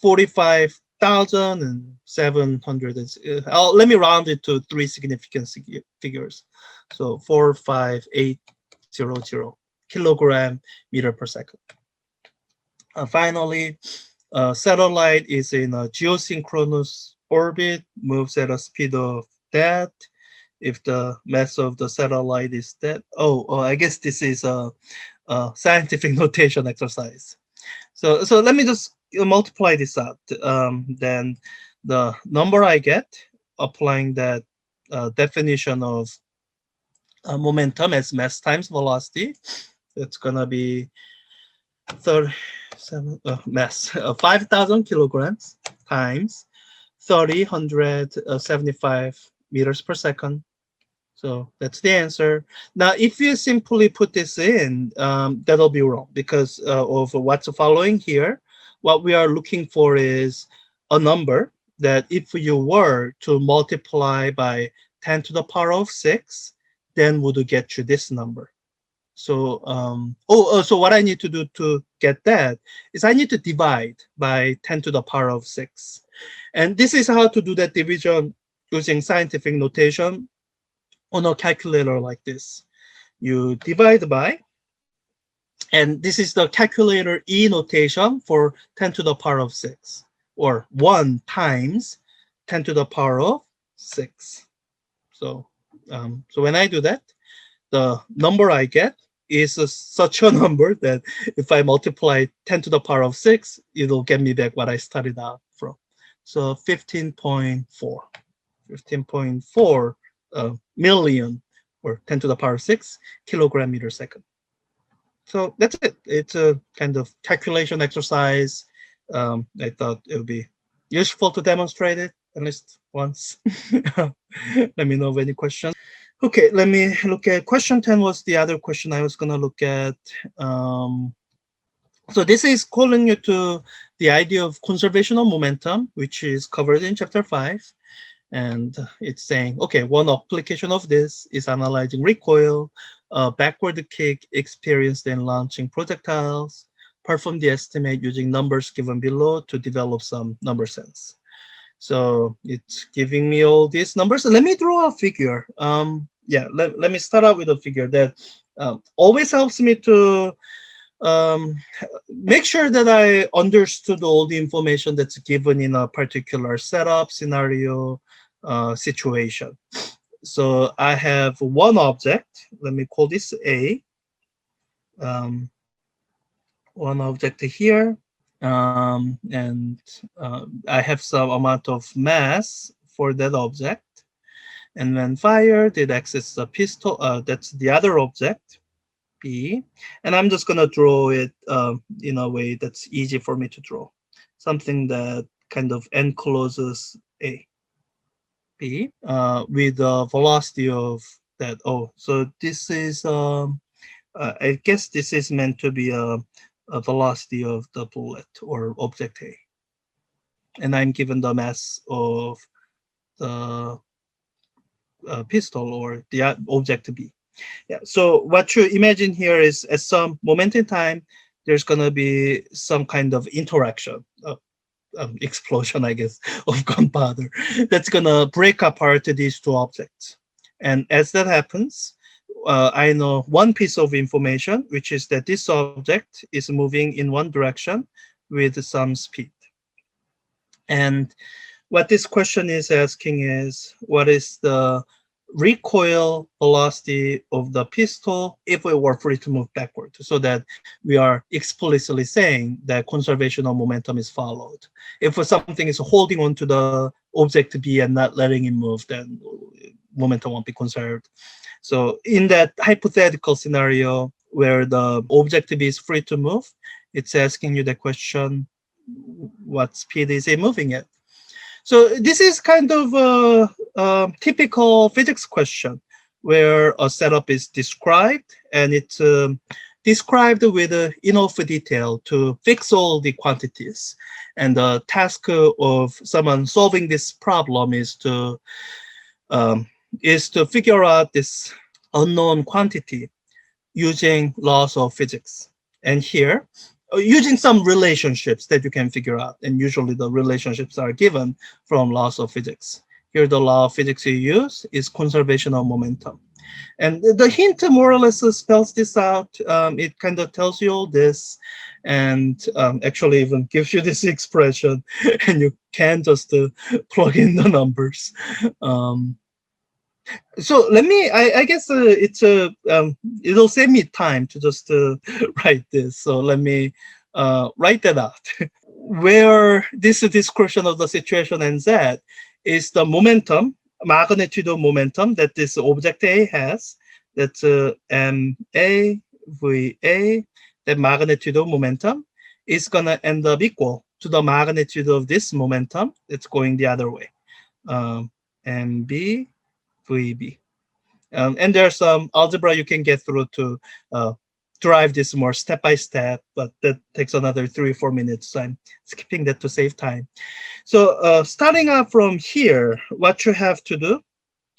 [SPEAKER 1] 45,700. Let me round it to three significant figures. So 45800 kilogram meter per second. Finally, satellite is in a geosynchronous orbit, moves at a speed of that. If the mass of the satellite is that, I guess this is a scientific notation exercise. So let me just multiply this out. Then the number I get, applying that definition of momentum as mass times velocity, it's gonna be 37 mass 5,000 kilograms times 3,175 meters per second. So that's the answer. Now, if you simply put this in, that'll be wrong because of what's following here. What we are looking for is a number that if you were to multiply by 10 to the power of 6, then would get you this number. So, so what I need to do to get that is I need to divide by 10 to the power of 6. And this is how to do that division using scientific notation on a calculator like this. You divide by, and this is the calculator E notation for 10 to the power of 6, or 1 times 10 to the power of 6. So, so when I do that, the number I get is such a number that if I multiply 10 to the power of 6, it'll get me back what I started out from. So 15.4, 15.4 million, or 10 to the power 6 kilogram meter second. So that's it. It's a kind of calculation exercise. I thought it would be useful to demonstrate it at least once. Let me know of any questions. Okay, let me look at question 10 was the other question I was going to look at. So this is calling you to the idea of conservation of momentum, which is covered in chapter 5. And it's saying, okay, one application of this is analyzing recoil, backward kick experienced in launching projectiles. Perform the estimate using numbers given below to develop some number sense. So it's giving me all these numbers. So let me draw a figure. Let me start out with a figure that always helps me to make sure that I understood all the information that's given in a particular setup, scenario, situation. So I have one object. Let me call this A. One object here. And I have some amount of mass for that object. And when fired, it exits the pistol. That's the other object, B. And I'm just going to draw it in a way that's easy for me to draw. Something that kind of encloses A, B, with the velocity of that O. So this is, I guess this is meant to be a velocity of the bullet or object A. And I'm given the mass of the pistol or the object B. Yeah. So what you imagine here is at some moment in time, there's going to be some kind of interaction, explosion, I guess, of gunpowder that's going to break apart these two objects. And as that happens, I know one piece of information, which is that this object is moving in one direction with some speed. And what this question is asking is, what is the recoil velocity of the pistol if we were free to move backward, so that we are explicitly saying that conservation of momentum is followed. If something is holding on to the object B and not letting it move, then momentum won't be conserved. So in that hypothetical scenario where the object B is free to move, it's asking you the question, what speed is it moving at? So this is kind of a typical physics question where a setup is described, and it's described with enough detail to fix all the quantities. And the task of someone solving this problem is to figure out this unknown quantity using laws of physics. And here, using some relationships that you can figure out, and usually the relationships are given from laws of physics. Here, the law of physics you use is conservation of momentum. And the hint more or less spells this out. It kind of tells you all this, and actually even gives you this expression, and you can just plug in the numbers. So let me, I guess it'll save me time to just write this. So let me write that out. Where this description of the situation ends at is the momentum, magnitude of momentum that this object A has. That's MA, VA, that magnitude of momentum is going to end up equal to the magnitude of this momentum that's going the other way. MB, VB. And there's some algebra you can get through to drive this more step by step, but that takes another 3 or 4 minutes. So I'm skipping that to save time. So starting up from here, what you have to do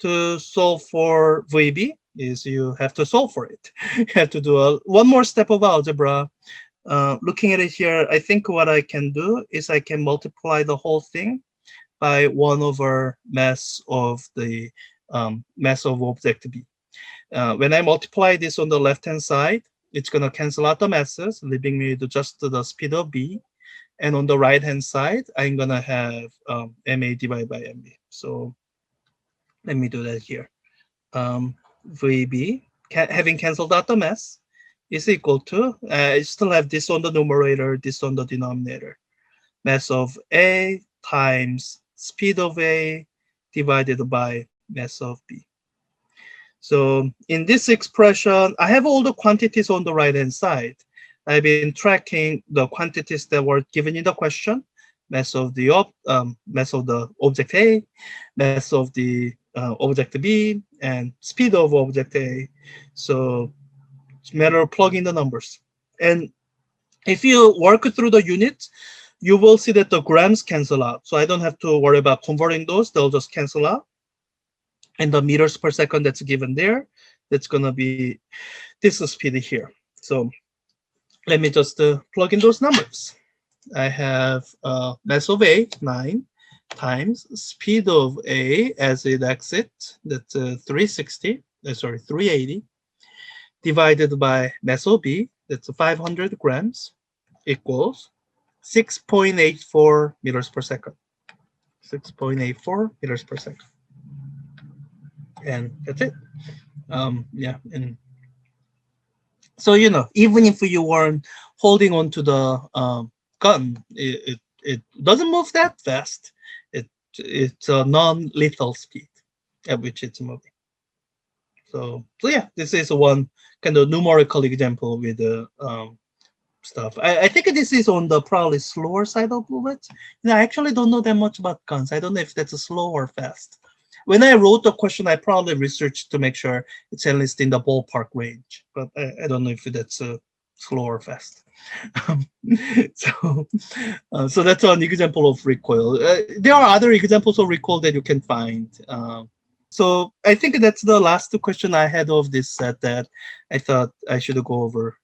[SPEAKER 1] to solve for VB is you have to solve for it. You have to do one more step of algebra. Looking at it here, I think what I can do is I can multiply the whole thing by 1 over mass of the mass of object B. When I multiply this on the left-hand side, it's going to cancel out the masses, leaving me with just the speed of B. And on the right-hand side, I'm going to have MA divided by MB. So let me do that here. VB, having canceled out the mass, is equal to, I still have this on the numerator, this on the denominator. Mass of A times speed of A divided by mass of B. So in this expression, I have all the quantities on the right-hand side. I've been tracking the quantities that were given in the question: mass of the object A, mass of the object B, and speed of object A. So it's a matter of plugging the numbers. And if you work through the units, you will see that the grams cancel out. So I don't have to worry about converting those. They'll just cancel out. And the meters per second that's given there, that's going to be this speed here. So let me just plug in those numbers. I have mass of A, 9, times speed of A as it exits, that's 380, divided by mass of B, that's 500 grams, equals 6.84 meters per second. 6.84 meters per second. And that's it. Yeah, and so even if you weren't holding on to the gun, it doesn't move that fast. It's a non-lethal speed at which it's moving. So yeah, this is one kind of numerical example with the stuff. I think this is on the probably slower side of bullets. I actually don't know that much about guns. I don't know if that's a slow or fast. When I wrote the question, I probably researched to make sure it's at least in the ballpark range, but I don't know if that's
[SPEAKER 2] slow or fast. Um, so, so that's an example of recoil. There are other examples of recoil that you can find. So I think that's the last question I had of this set that I thought I should go over.